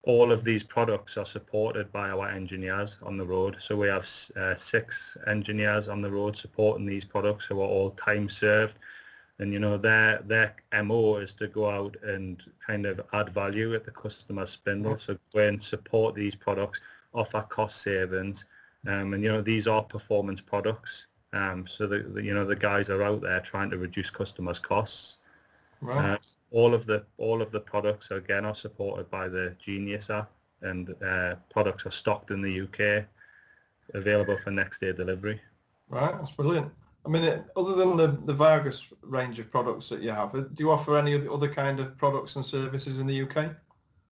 All of these products are supported by our engineers on the road. So we have 6 engineers on the road supporting these products who are all time served. And you know, their MO is to go out and kind of add value at the customer spindle. So go and support these products, offer cost savings. And you know, these are performance products. So you know, the guys are out there trying to reduce customers' costs. Right. All of the products again are supported by the Genius app, and products are stocked in the UK, available for next day delivery. Right, that's brilliant. I mean, other than the Vargas range of products that you have, do you offer any other kind of products and services in the UK?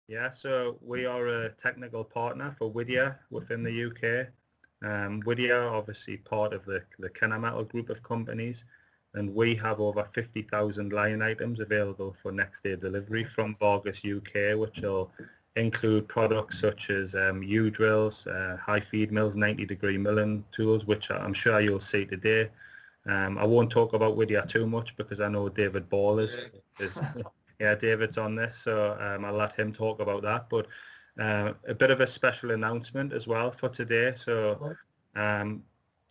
Yeah, so we are a technical partner for Whittier within the UK. Whittier, obviously part of the Kennametal group of companies, and we have over 50,000 line items available for next day delivery from Vargas UK, which will include products such as U-drills, high feed mills, 90-degree milling tools, which I'm sure you'll see today. I won't talk about Whittier too much because I know David Ball is yeah, David's on this, so I'll let him talk about that. But a bit of a special announcement as well for today. So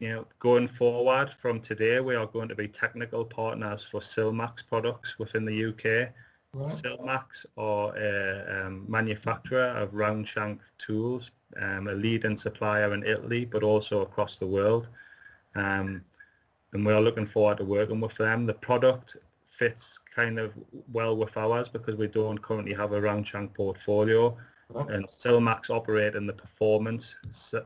you know, going forward from today, we are going to be technical partners for Silmax products within the UK. Right. Silmax are a manufacturer of round shank tools, a leading supplier in Italy, but also across the world. And we are looking forward to working with them. The product fits kind of well with ours because we don't currently have a round shank portfolio. And Silmax operate in the performance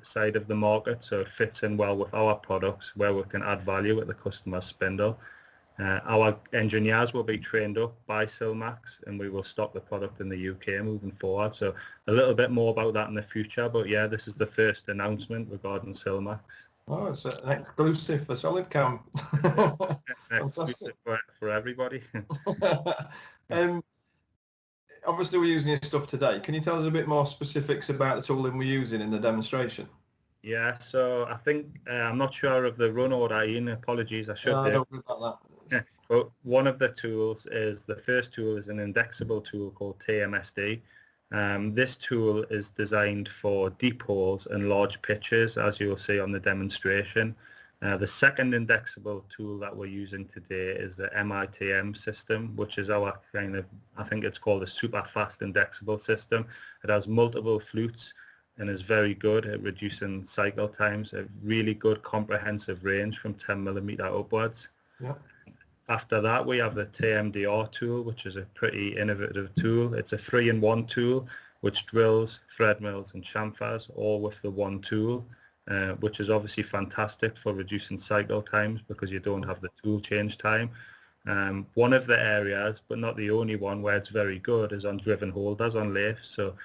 side of the market, so it fits in well with our products where we can add value at the customer spindle. Our engineers will be trained up by Silmax, and we will stock the product in the UK moving forward. So a little bit more about that in the future, but yeah, this is the first announcement regarding Silmax. Oh, it's an exclusive for SolidCAM. Exclusive for everybody. Obviously we're using your stuff today. Can you tell us a bit more specifics about the tooling we're using in the demonstration? Yeah, so I think I'm not sure of the run order, Ian. Apologies, I should I do. don't know about that. But one of the tools is, the first tool is an indexable tool called TMSD. This tool is designed for deep holes and large pitches, as you'll see on the demonstration. The second indexable tool that we're using today is the MITM system, which is our kind of, I think it's called a super fast indexable system. It has multiple flutes and is very good at reducing cycle times, a really good comprehensive range from 10 millimeter upwards. Yeah. After that, we have the TMDR tool, which is a pretty innovative tool. It's a 3-in-1 tool, which drills, thread mills and chamfers all with the one tool, which is obviously fantastic for reducing cycle times because you don't have the tool change time. One of the areas, but not the only one, where it's very good is on driven holders on lathes. So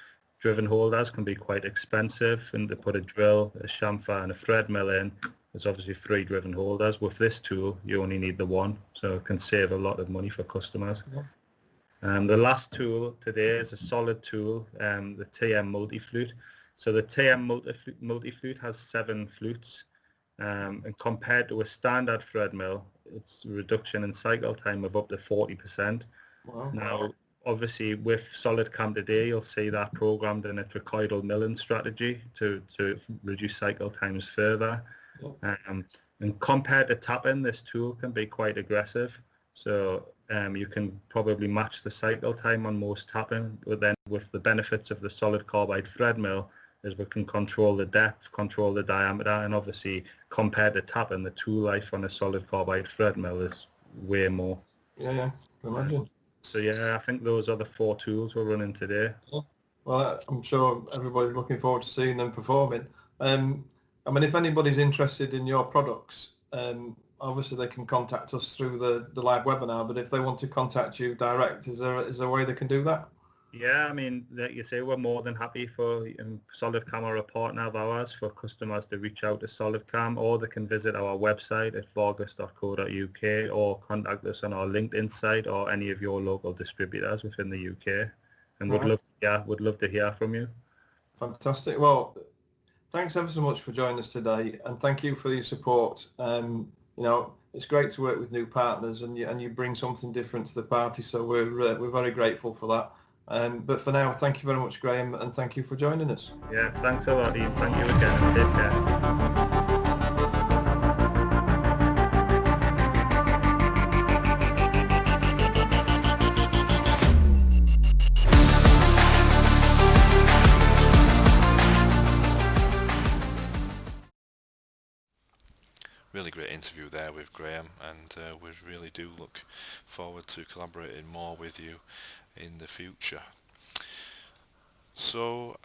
driven holders can be quite expensive, and to put a drill, a chamfer and a thread mill in, there's obviously 3 driven holders. With this tool, you only need the one, so it can save a lot of money for customers. Yeah. The last tool today is a solid tool, the TM multi-flute. So the TM multi-flute has 7 flutes, and compared to a standard thread mill, it's a reduction in cycle time of up to 40%. Wow. Now, obviously, with SolidCAM today, you'll see that programmed in a trochoidal milling strategy to reduce cycle times further. And compared to tapping, this tool can be quite aggressive. So you can probably match the cycle time on most tapping, but then with the benefits of the solid carbide thread mill, is we can control the depth, control the diameter, and obviously compared to tapping, the tool life on a solid carbide thread mill is way more. Yeah, can imagine. So yeah, I think those are the 4 tools we're running today. Yeah. Well, I'm sure everybody's looking forward to seeing them performing. I mean, if anybody's interested in your products, obviously they can contact us through the live webinar, but if they want to contact you direct, is there a way they can do that? Yeah, I mean, like you say, we're more than happy for SolidCAM or a partner of ours for customers to reach out to SolidCAM, or they can visit our website at vargas.co.uk or contact us on our LinkedIn site or any of your local distributors within the UK. And Right. would love to hear from you. Fantastic. Well, thanks ever so much for joining us today, and thank you for your support. It's great to work with new partners, and you bring something different to the party, so we're very grateful for that. But for now, thank you very much, Graham, and thank you for joining us. Yeah, thanks a lot, Ian. Thank you again. Take care. Really great interview there with Graham, and we really do look forward to collaborating more with you in the future. So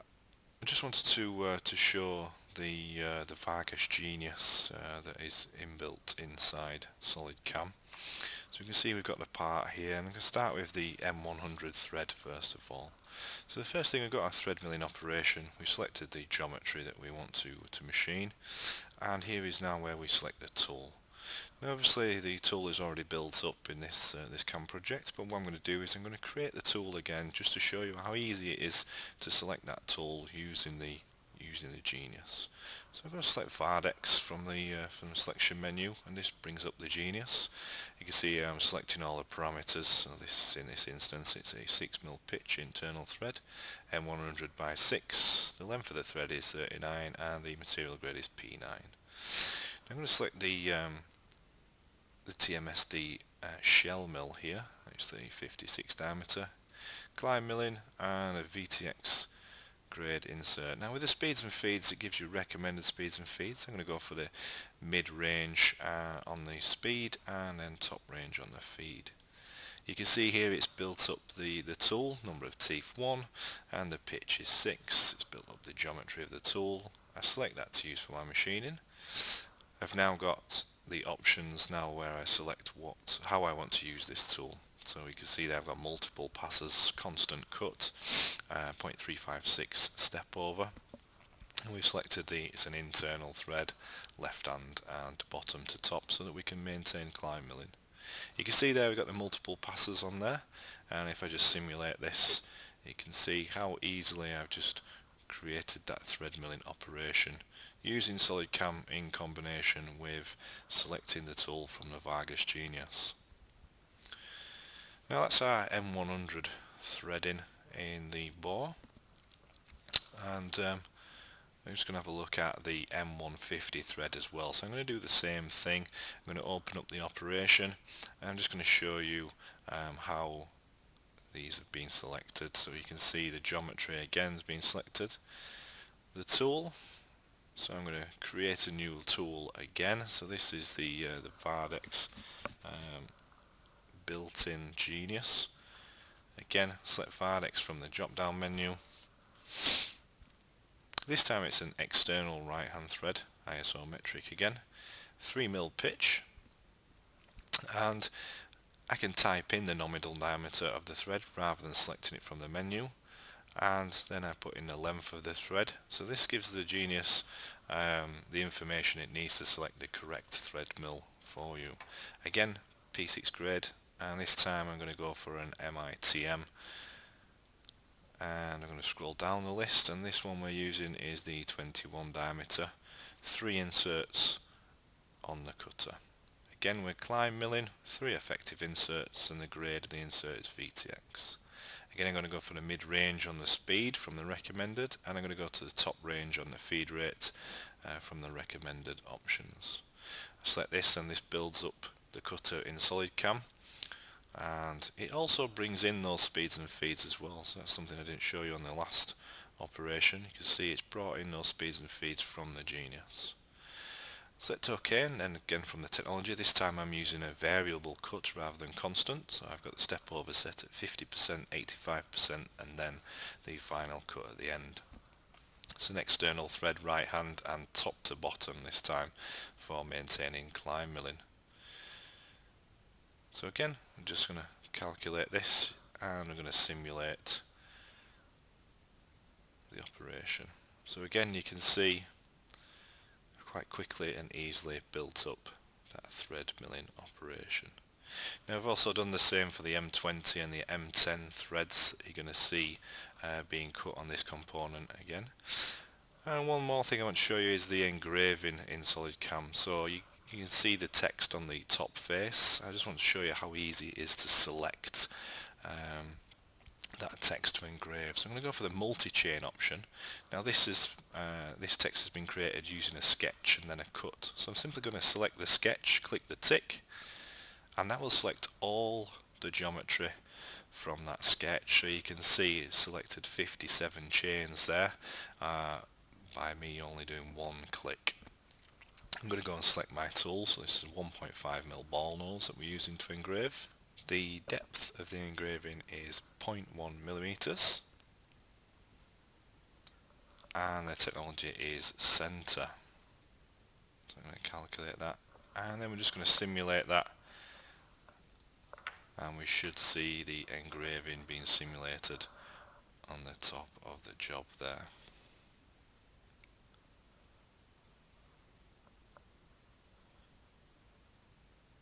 I just wanted to show the Vargas Genius that is inbuilt inside SolidCAM. So you can see we've got the part here, and I'm going to start with the M100 thread first of all. So the first thing, we've got our thread milling operation. We've selected the geometry that we want to machine, and here is now where we select the tool. Now obviously the tool is already built up in this CAM project, but what I'm going to do is I'm going to create the tool again just to show you how easy it is to select that tool using the Genius. So I'm going to select Vardex from the selection menu, and this brings up the Genius. You can see I'm selecting all the parameters. So in this instance it's a 6mm pitch internal thread, M100 by 6. The length of the thread is 39 and the material grade is P9. I'm going to select the TMSD shell mill here. It's the 56 diameter, climb milling, and a VTX grade insert. Now with the speeds and feeds, it gives you recommended speeds and feeds. I'm going to go for the mid-range on the speed and then top range on the feed. You can see here it's built up the tool, number of teeth 1, and the pitch is 6. It's built up the geometry of the tool. I select that to use for my machining. I've now got the options now where I select how I want to use this tool. So you can see there I've got multiple passes, constant cut, 0.356 step over. And we've selected it's an internal thread, left hand and bottom to top, so that we can maintain climb milling. You can see there we've got the multiple passes on there, and if I just simulate this, you can see how easily I've just created that thread milling operation using SolidCAM in combination with selecting the tool from the Vargas Genius. Now that's our M100 threading in the bore, and I'm just going to have a look at the M150 thread as well. So I'm going to do the same thing. I'm going to open up the operation and I'm just going to show you how these have been selected. So you can see the geometry again has been selected. The tool, so I'm going to create a new tool again. So this is the Vardex built-in Genius. Again, select Vardex from the drop-down menu. This time it's an external right hand thread, isometric again, 3mm pitch, and I can type in the nominal diameter of the thread rather than selecting it from the menu, and then I put in the length of the thread. So this gives the Genius the information it needs to select the correct thread mill for you. Again, P6 grade, and this time I'm going to go for an MITM. And I'm going to scroll down the list, and this one we're using is the 21 diameter, 3 inserts on the cutter. Again, we're climb milling, 3 effective inserts, and the grade of the insert is VTX. Again, I'm going to go for the mid-range on the speed from the recommended, and I'm going to go to the top range on the feed rate from the recommended options. I select this, and this builds up the cutter in SolidCAM. And it also brings in those speeds and feeds as well, so that's something I didn't show you on the last operation. You can see it's brought in those speeds and feeds from the Genius. Select OK, and then again from the technology, this time I'm using a variable cut rather than constant, so I've got the step over set at 50%, 85%, and then the final cut at the end. It's an external thread right hand and top to bottom this time for maintaining climb milling. So again, I'm just going to calculate this, and I'm going to simulate the operation. So again, you can see quite quickly and easily built up that thread milling operation. Now I've also done the same for the M20 and the M10 threads that you're going to see being cut on this component again. And one more thing I want to show you is the engraving in SolidCAM. So you can see the text on the top face. I just want to show you how easy it is to select that text to engrave. So I'm going to go for the multi-chain option. Now this text has been created using a sketch and then a cut. So I'm simply going to select the sketch, click the tick, and that will select all the geometry from that sketch. So you can see it's selected 57 chains there by me only doing one click. I'm going to go and select my tool, so this is 1.5mm ball nose that we're using to engrave. The depth of the engraving is 0.1mm and the technology is center. So I'm going to calculate that, and then we're just going to simulate that, and we should see the engraving being simulated on the top of the job there.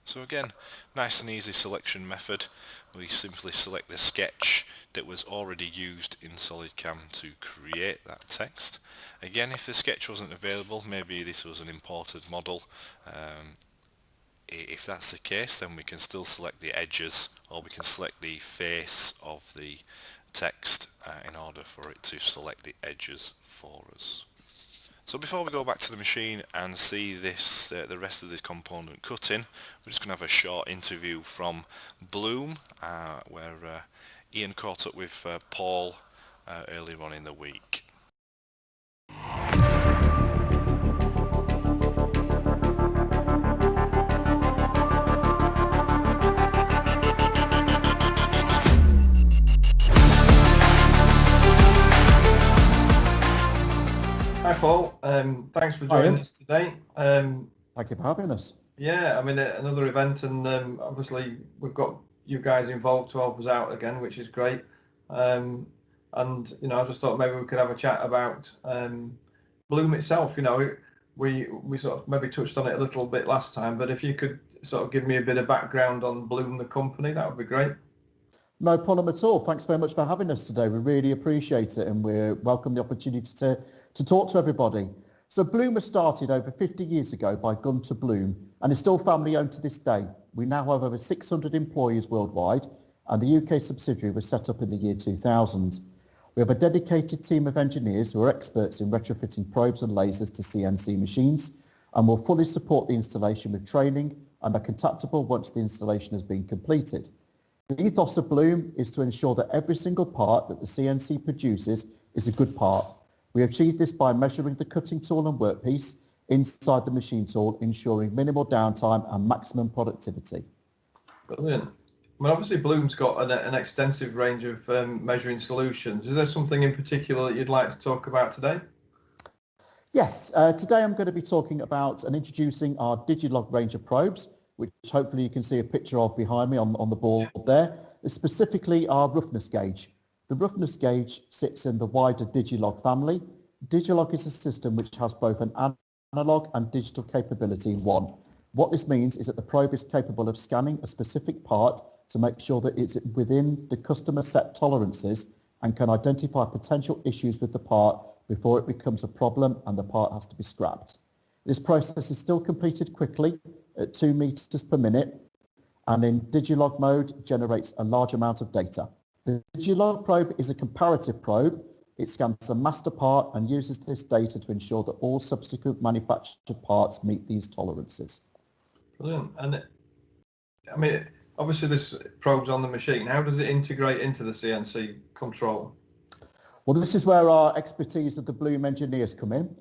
So again, nice and easy selection method. We simply select the sketch that was already used in SolidCAM to create that text. Again, if the sketch wasn't available, maybe this was an imported model. If that's the case, then we can still select the edges, or we can select the face of the text in order for it to select the edges for us. So before we go back to the machine and see this, the rest of this component cutting, we're just going to have a short interview from Bloom, where Ian caught up with Paul earlier on in the week. Hi Paul, thanks for joining us today. Thank you for having us. Yeah, I mean another event, and obviously we've got you guys involved to help us out again, which is great. And you know, I just thought maybe we could have a chat about Bloom itself. You know, we sort of maybe touched on it a little bit last time, but if you could sort of give me a bit of background on Bloom, the company, that would be great. No problem at all. Thanks very much for having us today. We really appreciate it, and we welcome the opportunity to talk to everybody. So Bloom was started over 50 years ago by Gunter Bloom and is still family owned to this day. We now have over 600 employees worldwide, and the UK subsidiary was set up in the year 2000. We have a dedicated team of engineers who are experts in retrofitting probes and lasers to CNC machines, and will fully support the installation with training and are contactable once the installation has been completed. The ethos of Bloom is to ensure that every single part that the CNC produces is a good part. We achieve this by measuring the cutting tool and workpiece inside the machine tool, ensuring minimal downtime and maximum productivity. Brilliant. I mean, obviously Bloom's got an extensive range of measuring solutions. Is there something in particular that you'd like to talk about today? Yes, today I'm going to be talking about and introducing our Digilog range of probes, which hopefully you can see a picture of behind me on the board there. It's specifically our roughness gauge. The roughness gauge sits in the wider Digilog family. Digilog is a system which has both an analog and digital capability in one. What this means is that the probe is capable of scanning a specific part to make sure that it's within the customer set tolerances and can identify potential issues with the part before it becomes a problem and the part has to be scrapped. This process is still completed quickly at 2 meters per minute, and in Digilog mode generates a large amount of data. The Digilog probe is a comparative probe. It scans a master part and uses this data to ensure that all subsequent manufactured parts meet these tolerances. Brilliant. And I mean, obviously this probe's on the machine. How does it integrate into the CNC control? Well, this is where our expertise of the Bloom engineers come in.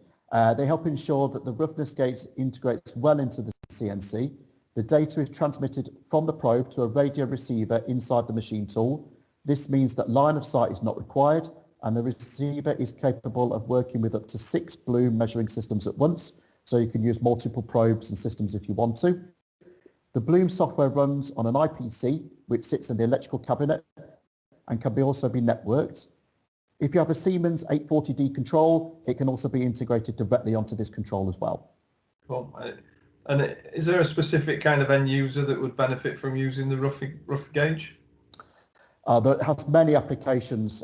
They help ensure that the roughness gauge integrates well into the CNC. The data is transmitted from the probe to a radio receiver inside the machine tool. This means that line of sight is not required, and the receiver is capable of working with up to 6 Bloom measuring systems at once, so you can use multiple probes and systems if you want to. The Bloom software runs on an IPC, which sits in the electrical cabinet and can also be networked. If you have a Siemens 840D control, it can also be integrated directly onto this control as well. Cool. And is there a specific kind of end user that would benefit from using the rough gauge? That has many applications.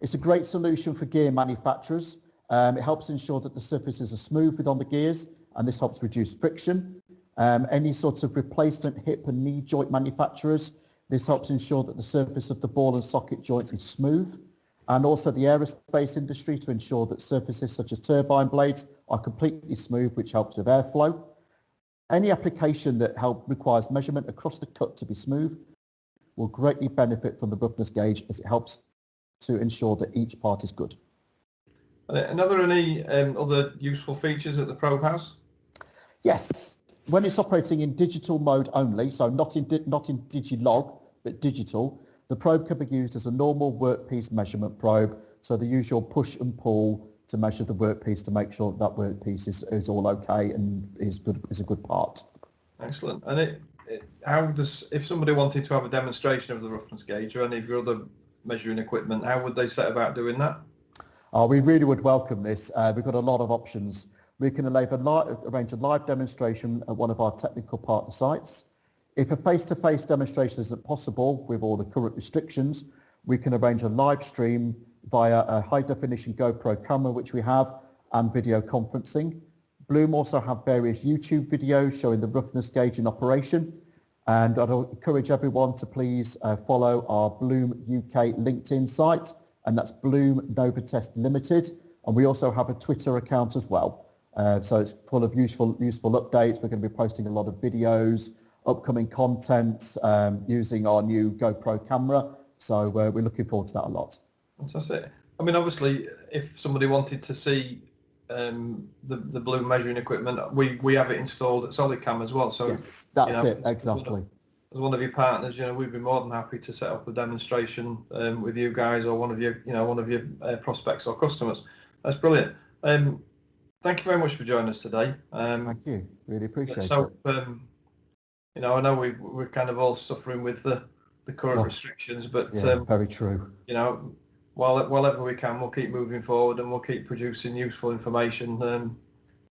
It's a great solution for gear manufacturers. It helps ensure that the surfaces are smooth on the gears, and this helps reduce friction. Any sort of replacement hip and knee joint manufacturers, this helps ensure that the surface of the ball and socket joint is smooth. And also the aerospace industry to ensure that surfaces such as turbine blades are completely smooth, which helps with airflow. Any application that requires measurement across the cut to be smooth will greatly benefit from the roughness gauge, as it helps to ensure that each part is good. And are there any other useful features that the probe has? Yes, when it's operating in digital mode only, so not in Digilog, but digital, the probe can be used as a normal workpiece measurement probe, so the usual push and pull to measure the workpiece to make sure that workpiece is all okay and is a good part. Excellent. And if somebody wanted to have a demonstration of the roughness gauge or any of your other measuring equipment, how would they set about doing that? We really would welcome this. We've got a lot of options. We can arrange a live demonstration at one of our technical partner sites. If a face-to-face demonstration isn't possible with all the current restrictions, we can arrange a live stream via a high-definition GoPro camera, which we have, and video conferencing. Bloom also have various YouTube videos showing the roughness gauge in operation, and I'd encourage everyone to please follow our Bloom UK LinkedIn site, and that's Bloom Novatest Limited, and we also have a Twitter account as well. So it's full of useful updates. We're going to be posting a lot of videos, upcoming content, using our new GoPro camera. So we're looking forward to that a lot. Fantastic. I mean, obviously, if somebody wanted to see the Bloom measuring equipment, we have it installed at SolidCAM as well. So yes, that's it, exactly. As one of your partners, we'd be more than happy to set up a demonstration with you guys or one of your prospects or customers. That's brilliant. Thank you very much for joining us today. Thank you. Really appreciate it. I know we're kind of all suffering with the current restrictions, but very true. Wherever we can, we'll keep moving forward and we'll keep producing useful information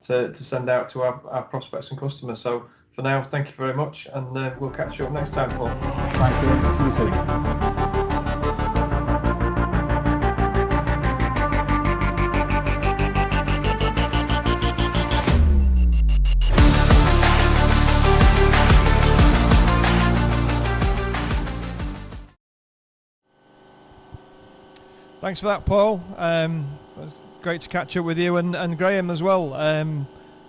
to send out to our prospects and customers. So for now, thank you very much, and we'll catch you up next time, Paul. Thanks, Ian. See you soon. Thanks for that, Paul. It's great to catch up with you, and Graham as well.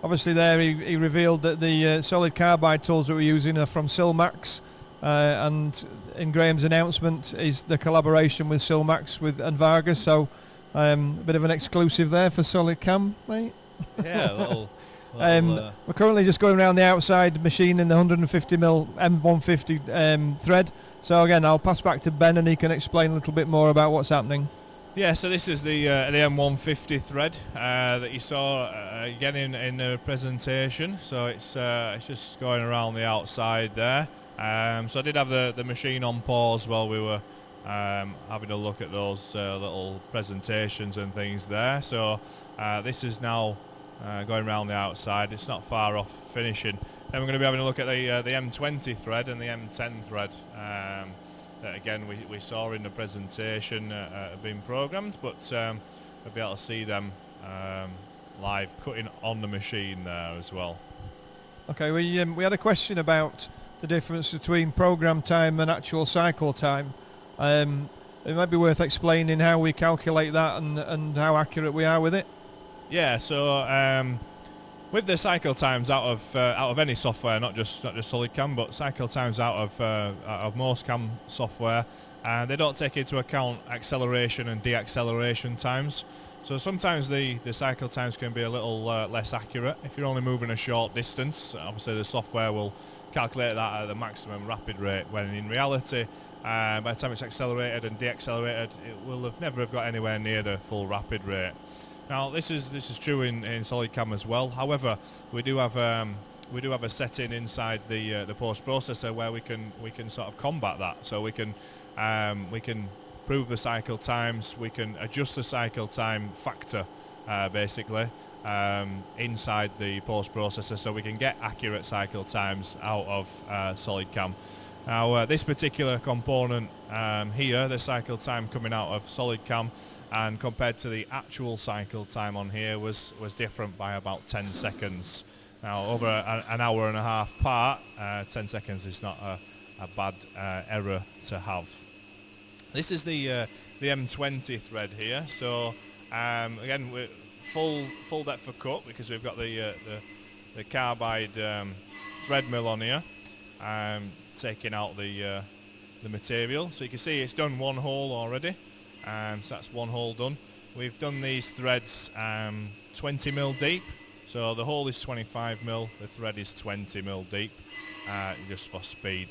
Obviously there he revealed that the solid carbide tools that we're using are from Silmax, and in Graham's announcement is the collaboration with Silmax and Vargas, so a bit of an exclusive there for SolidCAM, mate. Yeah, a little we're currently just going around the outside machining the 150mm M150 thread. So again, I'll pass back to Ben and he can explain a little bit more about what's happening. Yeah, so this is the M150 thread that you saw again in the presentation. So it's just going around the outside there. So I did have the machine on pause while we were having a look at those little presentations and things there. So this is now going around the outside. It's not far off finishing. Then we're going to be having a look at the M20 thread and the M10 thread. That again we saw in the presentation have been programmed, but we'll be able to see them live cutting on the machine there as well. Okay, we had a question about the difference between program time and actual cycle time. It might be worth explaining how we calculate that and how accurate we are with it. Yeah, so with the cycle times out of any software, not just SolidCAM, but cycle times out of most CAM software, they don't take into account acceleration and deacceleration times. So sometimes the cycle times can be a little less accurate. If you're only moving a short distance, obviously the software will calculate that at the maximum rapid rate, when in reality, by the time it's accelerated and deaccelerated, it will never have got anywhere near the full rapid rate. Now this is true in SolidCAM as well. However, we do have a setting inside the post processor where we can sort of combat that. So we can improve the cycle times. We can adjust the cycle time factor basically inside the post processor, so we can get accurate cycle times out of SolidCAM. Now this particular component here, the cycle time coming out of SolidCAM, and compared to the actual cycle time on here was different by about 10 seconds. Now over an hour and a half part, 10 seconds is not a bad error to have. This is the M20 thread here. So again, we're full depth of cut because we've got the carbide thread mill on here, taking out the material. So you can see it's done one hole already. So that's one hole done. We've done these threads 20mm deep, so the hole is 25mm, the thread is 20mm deep, just for speed.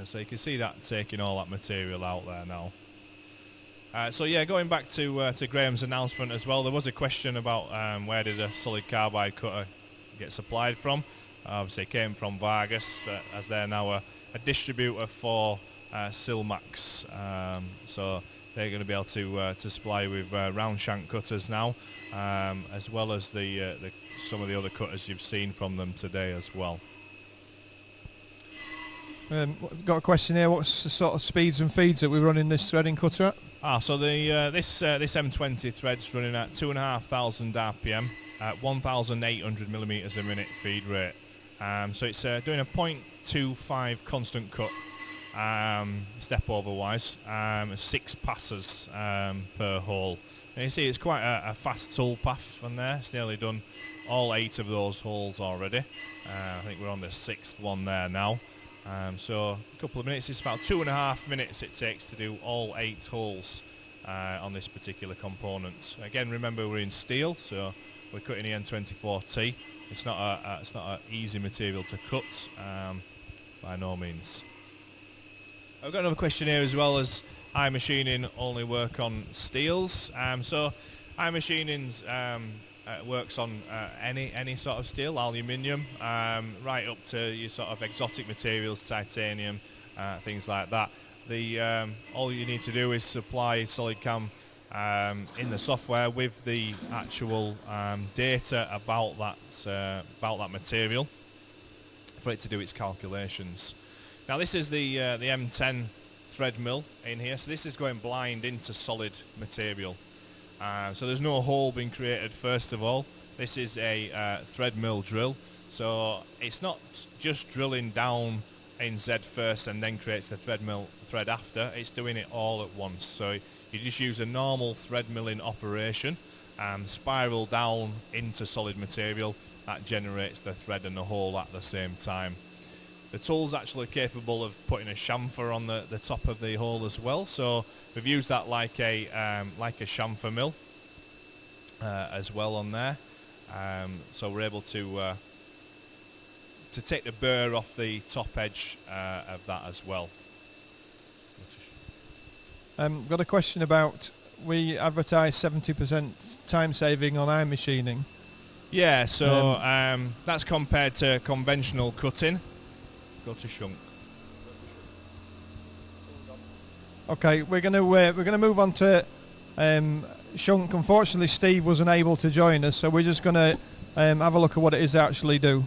So you can see that taking all that material out there now. So yeah, going back to Graham's announcement as well, there was a question about where did a solid carbide cutter get supplied from. Obviously it came from Vargas, as they're now a distributor for Silmax, so they're going to be able to supply with round shank cutters now, as well as some of the other cutters you've seen from them today as well. Got a question here. What's the sort of speeds and feeds that we're running this threading cutter at? So this M20 thread's running at 2,500 RPM at 1,800 millimeters a minute feed rate. So it's doing a 0.25 constant cut. Step over wise, 6 passes per hole. And you see it's quite a fast toolpath on there. It's nearly done all 8 of those holes already. I think we're on the 6th one there now. So a couple of minutes, it's about 2.5 minutes it takes to do all 8 holes on this particular component. Again, remember we're in steel, so we're cutting the N24T. It's not an easy material to cut, by no means. I've got another question here as well, as iMachining only work on steels. So iMachining works on any sort of steel, aluminium, right up to your sort of exotic materials, titanium, things like that. All you need to do is supply SolidCAM in the software with the actual data about that material. for it to do its calculations. Now this is the M10 thread mill in here, so this is going blind into solid material. So there's no hole being created first of all. This is a thread mill drill, so it's not just drilling down in Z first and then creates the thread mill thread after. It's doing it all at once. So you just use a normal thread milling operation, spiral down into solid material. That generates the thread and the hole at the same time. The tool's actually capable of putting a chamfer on the top of the hole as well. So we've used that like a chamfer mill as well on there. So we're able to take the burr off the top edge of that as well. Got a question about, we advertise 70% time saving on iMachining. Yeah, so that's compared to conventional cutting. Go to shrunk. Okay, we're gonna move on to shrunk. Unfortunately, Steve wasn't able to join us, so we're just gonna have a look at what it is they actually do.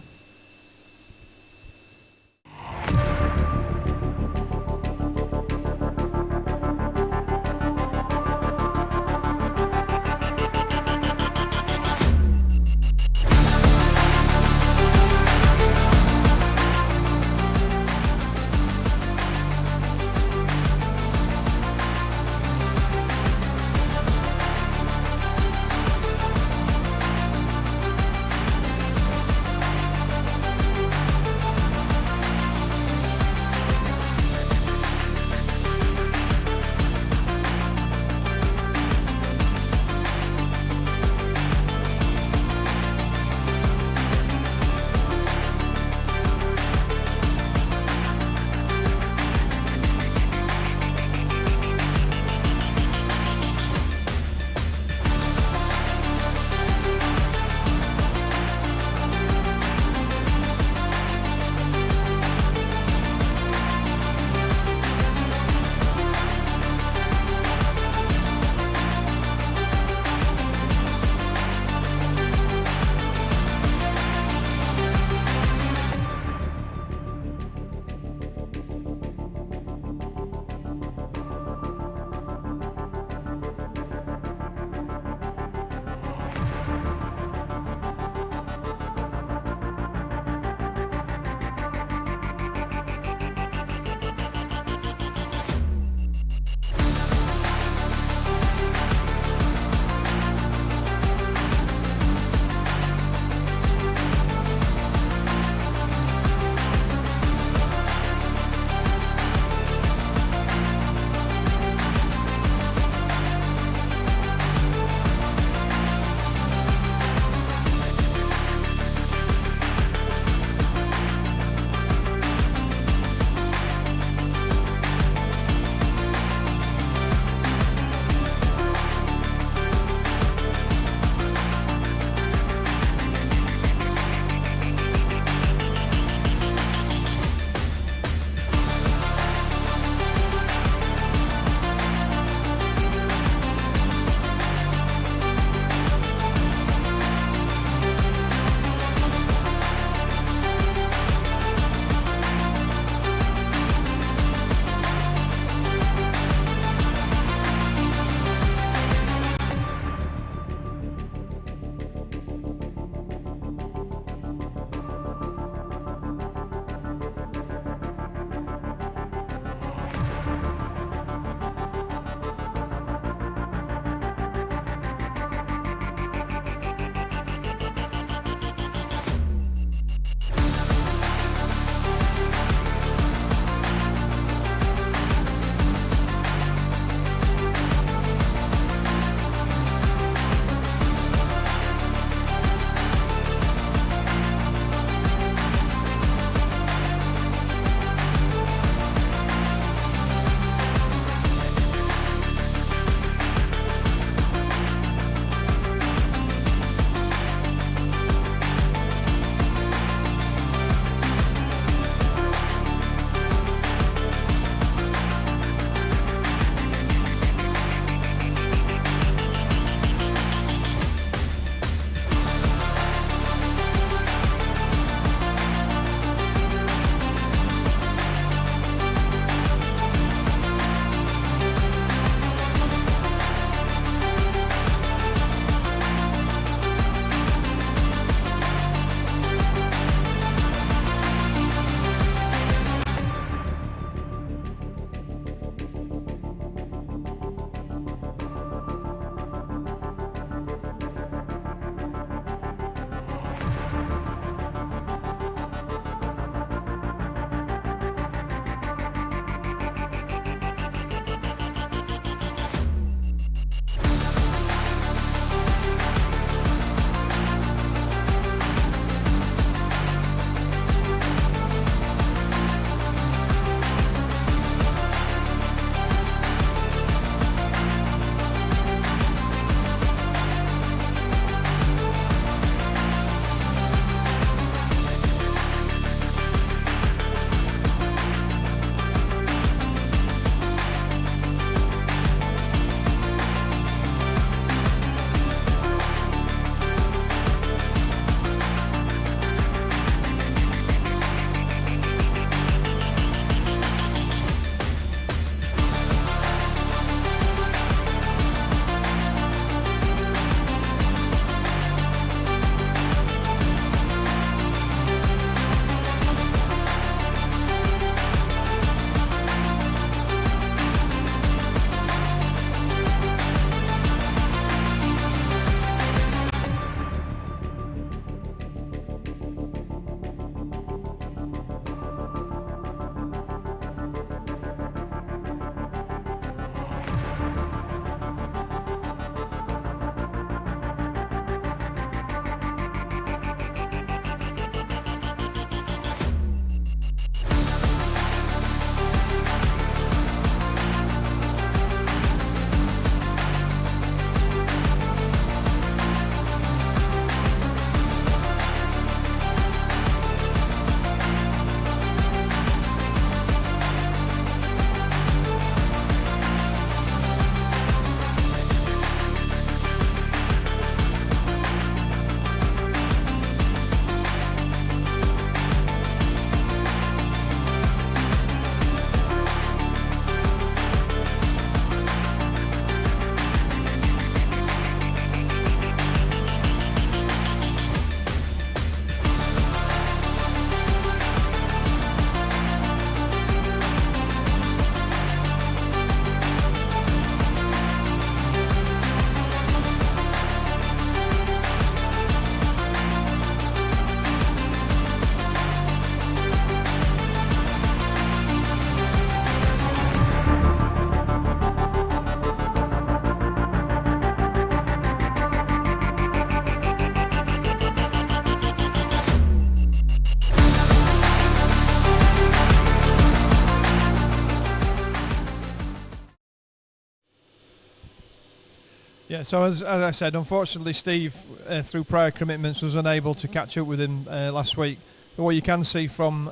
Yeah, so as I said, unfortunately Steve, through prior commitments, was unable to catch up with him last week. But what you can see from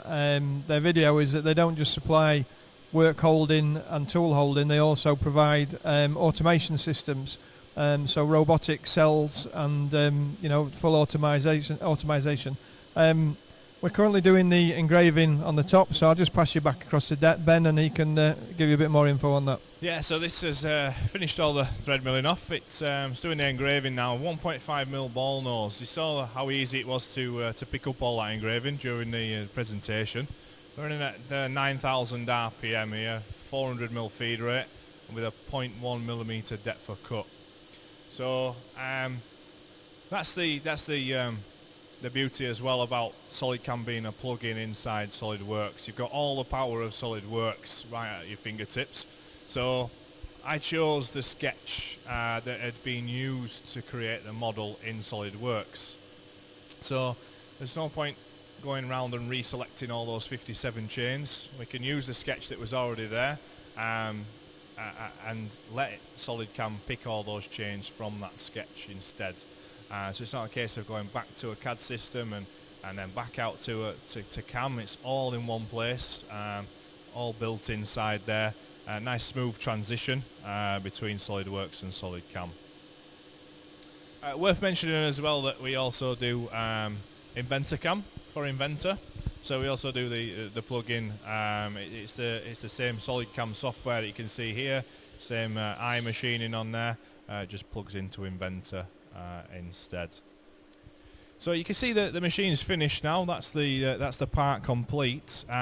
their video is that they don't just supply work holding and tool holding, they also provide automation systems, so robotic cells and full automation. We're currently doing the engraving on the top, so I'll just pass you back across to Ben and he can give you a bit more info on that. Yeah, so this has finished all the thread milling off. It's doing the engraving now. 1.5mm ball nose. You saw how easy it was to pick up all that engraving during the presentation. We're running at 9,000 RPM here, 400mm feed rate, and with a 0.1mm depth of cut. So that's the beauty as well about SolidCAM being a plug-in inside SolidWorks. You've got all the power of SolidWorks right at your fingertips. So I chose the sketch that had been used to create the model in SolidWorks. So there's no point going around and reselecting all those 57 chains. We can use the sketch that was already there and let SolidCAM pick all those chains from that sketch instead. So it's not a case of going back to a CAD system and then back out to CAM. It's all in one place, all built inside there. Nice smooth transition between SolidWorks and SolidCAM. Worth mentioning as well that we also do InventorCAM for Inventor. So we also do the plugin. It's the same SolidCAM software that you can see here. Same iMachining on there. Just plugs into Inventor instead. So you can see that the machine's finished now. That's the part complete. What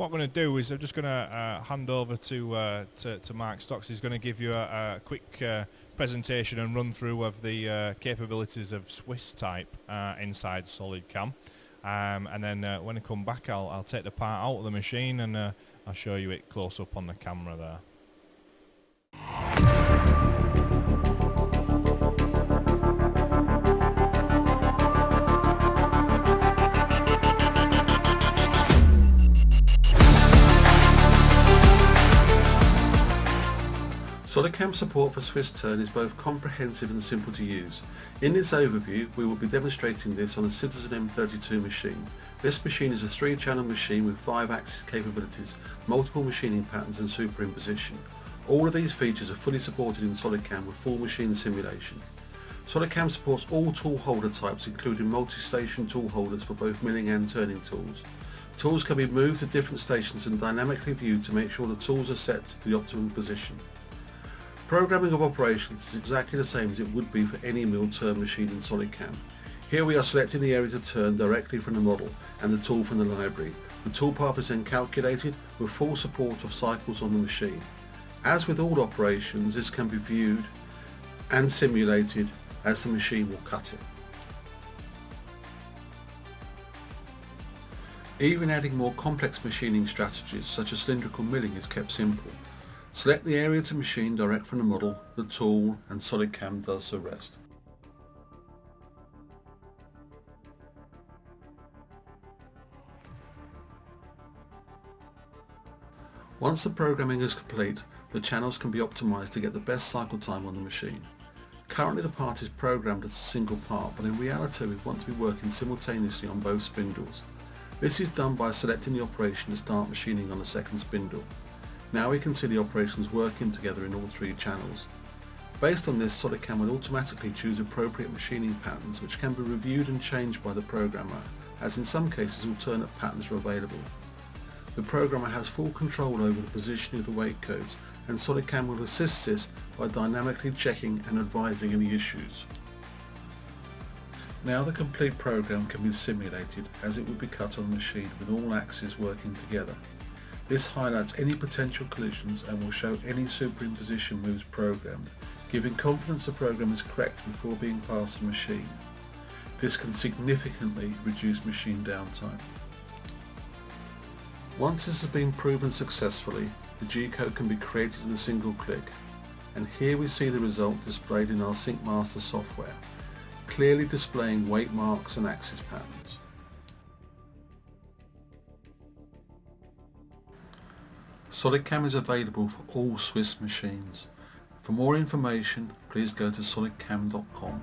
I'm going to do is I'm just going to hand over to Mark Stocks. He's going to give you a quick presentation and run through of the capabilities of Swiss type inside SolidCAM. And then when I come back, I'll take the part out of the machine and I'll show you it close up on the camera there. SolidCAM support for Swiss turn is both comprehensive and simple to use. In this overview, we will be demonstrating this on a Citizen M32 machine. This machine is a 3-channel machine with 5-axis capabilities, multiple machining patterns and superimposition. All of these features are fully supported in SolidCAM with full machine simulation. SolidCAM supports all tool holder types, including multi-station tool holders for both milling and turning tools. Tools can be moved to different stations and dynamically viewed to make sure the tools are set to the optimum position. Programming of operations is exactly the same as it would be for any mill turn machine in SolidCAM. Here we are selecting the area to turn directly from the model and the tool from the library. The toolpath is then calculated with full support of cycles on the machine. As with all operations, this can be viewed and simulated as the machine will cut it. Even adding more complex machining strategies such as cylindrical milling is kept simple. Select the area to machine direct from the model, the tool, and SolidCAM does the rest. Once the programming is complete, the channels can be optimized to get the best cycle time on the machine. Currently the part is programmed as a single part, but in reality we want to be working simultaneously on both spindles. This is done by selecting the operation to start machining on the second spindle. Now we can see the operations working together in all 3 channels. Based on this, SolidCAM will automatically choose appropriate machining patterns which can be reviewed and changed by the programmer, as in some cases alternate patterns are available. The programmer has full control over the positioning of the weight codes, and SolidCAM will assist this by dynamically checking and advising any issues. Now the complete program can be simulated as it would be cut on the machine with all axes working together. This highlights any potential collisions and will show any superimposition moves programmed, giving confidence the program is correct before being passed the machine. This can significantly reduce machine downtime. Once this has been proven successfully, the G-code can be created in a single click. And here we see the result displayed in our SyncMaster software, clearly displaying weight marks and axis patterns. SolidCAM is available for all Swiss machines. For more information, please go to solidcam.com.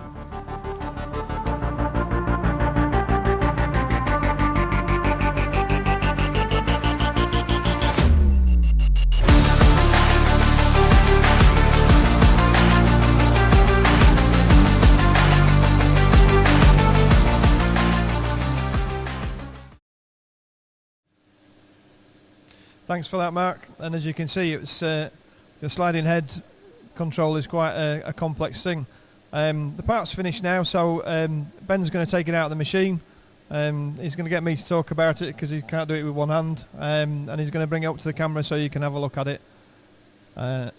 Thanks for that, Mark. And as you can see, it's the sliding head control is quite a complex thing. The part's finished now, so Ben's going to take it out of the machine. He's going to get me to talk about it because he can't do it with one hand, and he's going to bring it up to the camera so you can have a look at it. As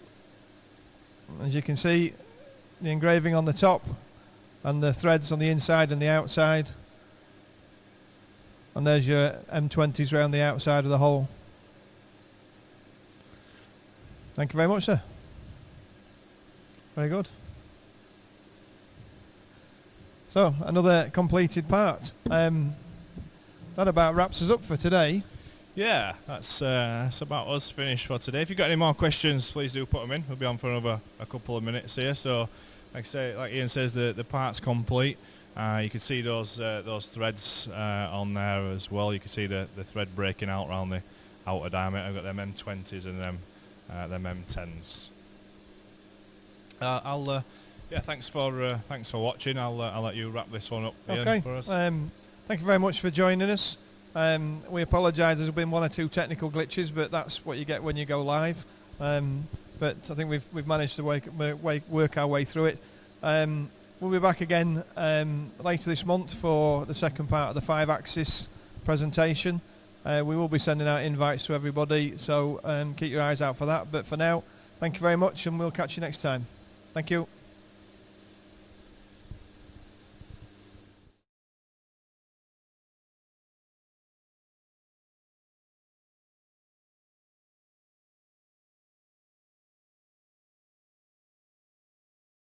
you can see, the engraving on the top and the threads on the inside and the outside, and there's your M20s around the outside of the hole. Thank you very much, sir. Very good. So, another completed part. That about wraps us up for today. Yeah, that's about us finished for today. If you've got any more questions, please do put them in. We'll be on for another a couple of minutes here. So, like Ian says, the part's complete. You can see those threads on there as well. You can see the thread breaking out around the outer diameter. I've got them M20s and them M10s. Thanks for watching. I'll let you wrap this one up, Ian, Okay. for us. Thank you very much for joining us. We apologise. There's been one or two technical glitches, but that's what you get when you go live. But I think we've managed to work our way through it. We'll be back again later this month for the second part of the 5-axis presentation. We will be sending out invites to everybody, so keep your eyes out for that. But for now, thank you very much, and we'll catch you next time. Thank you.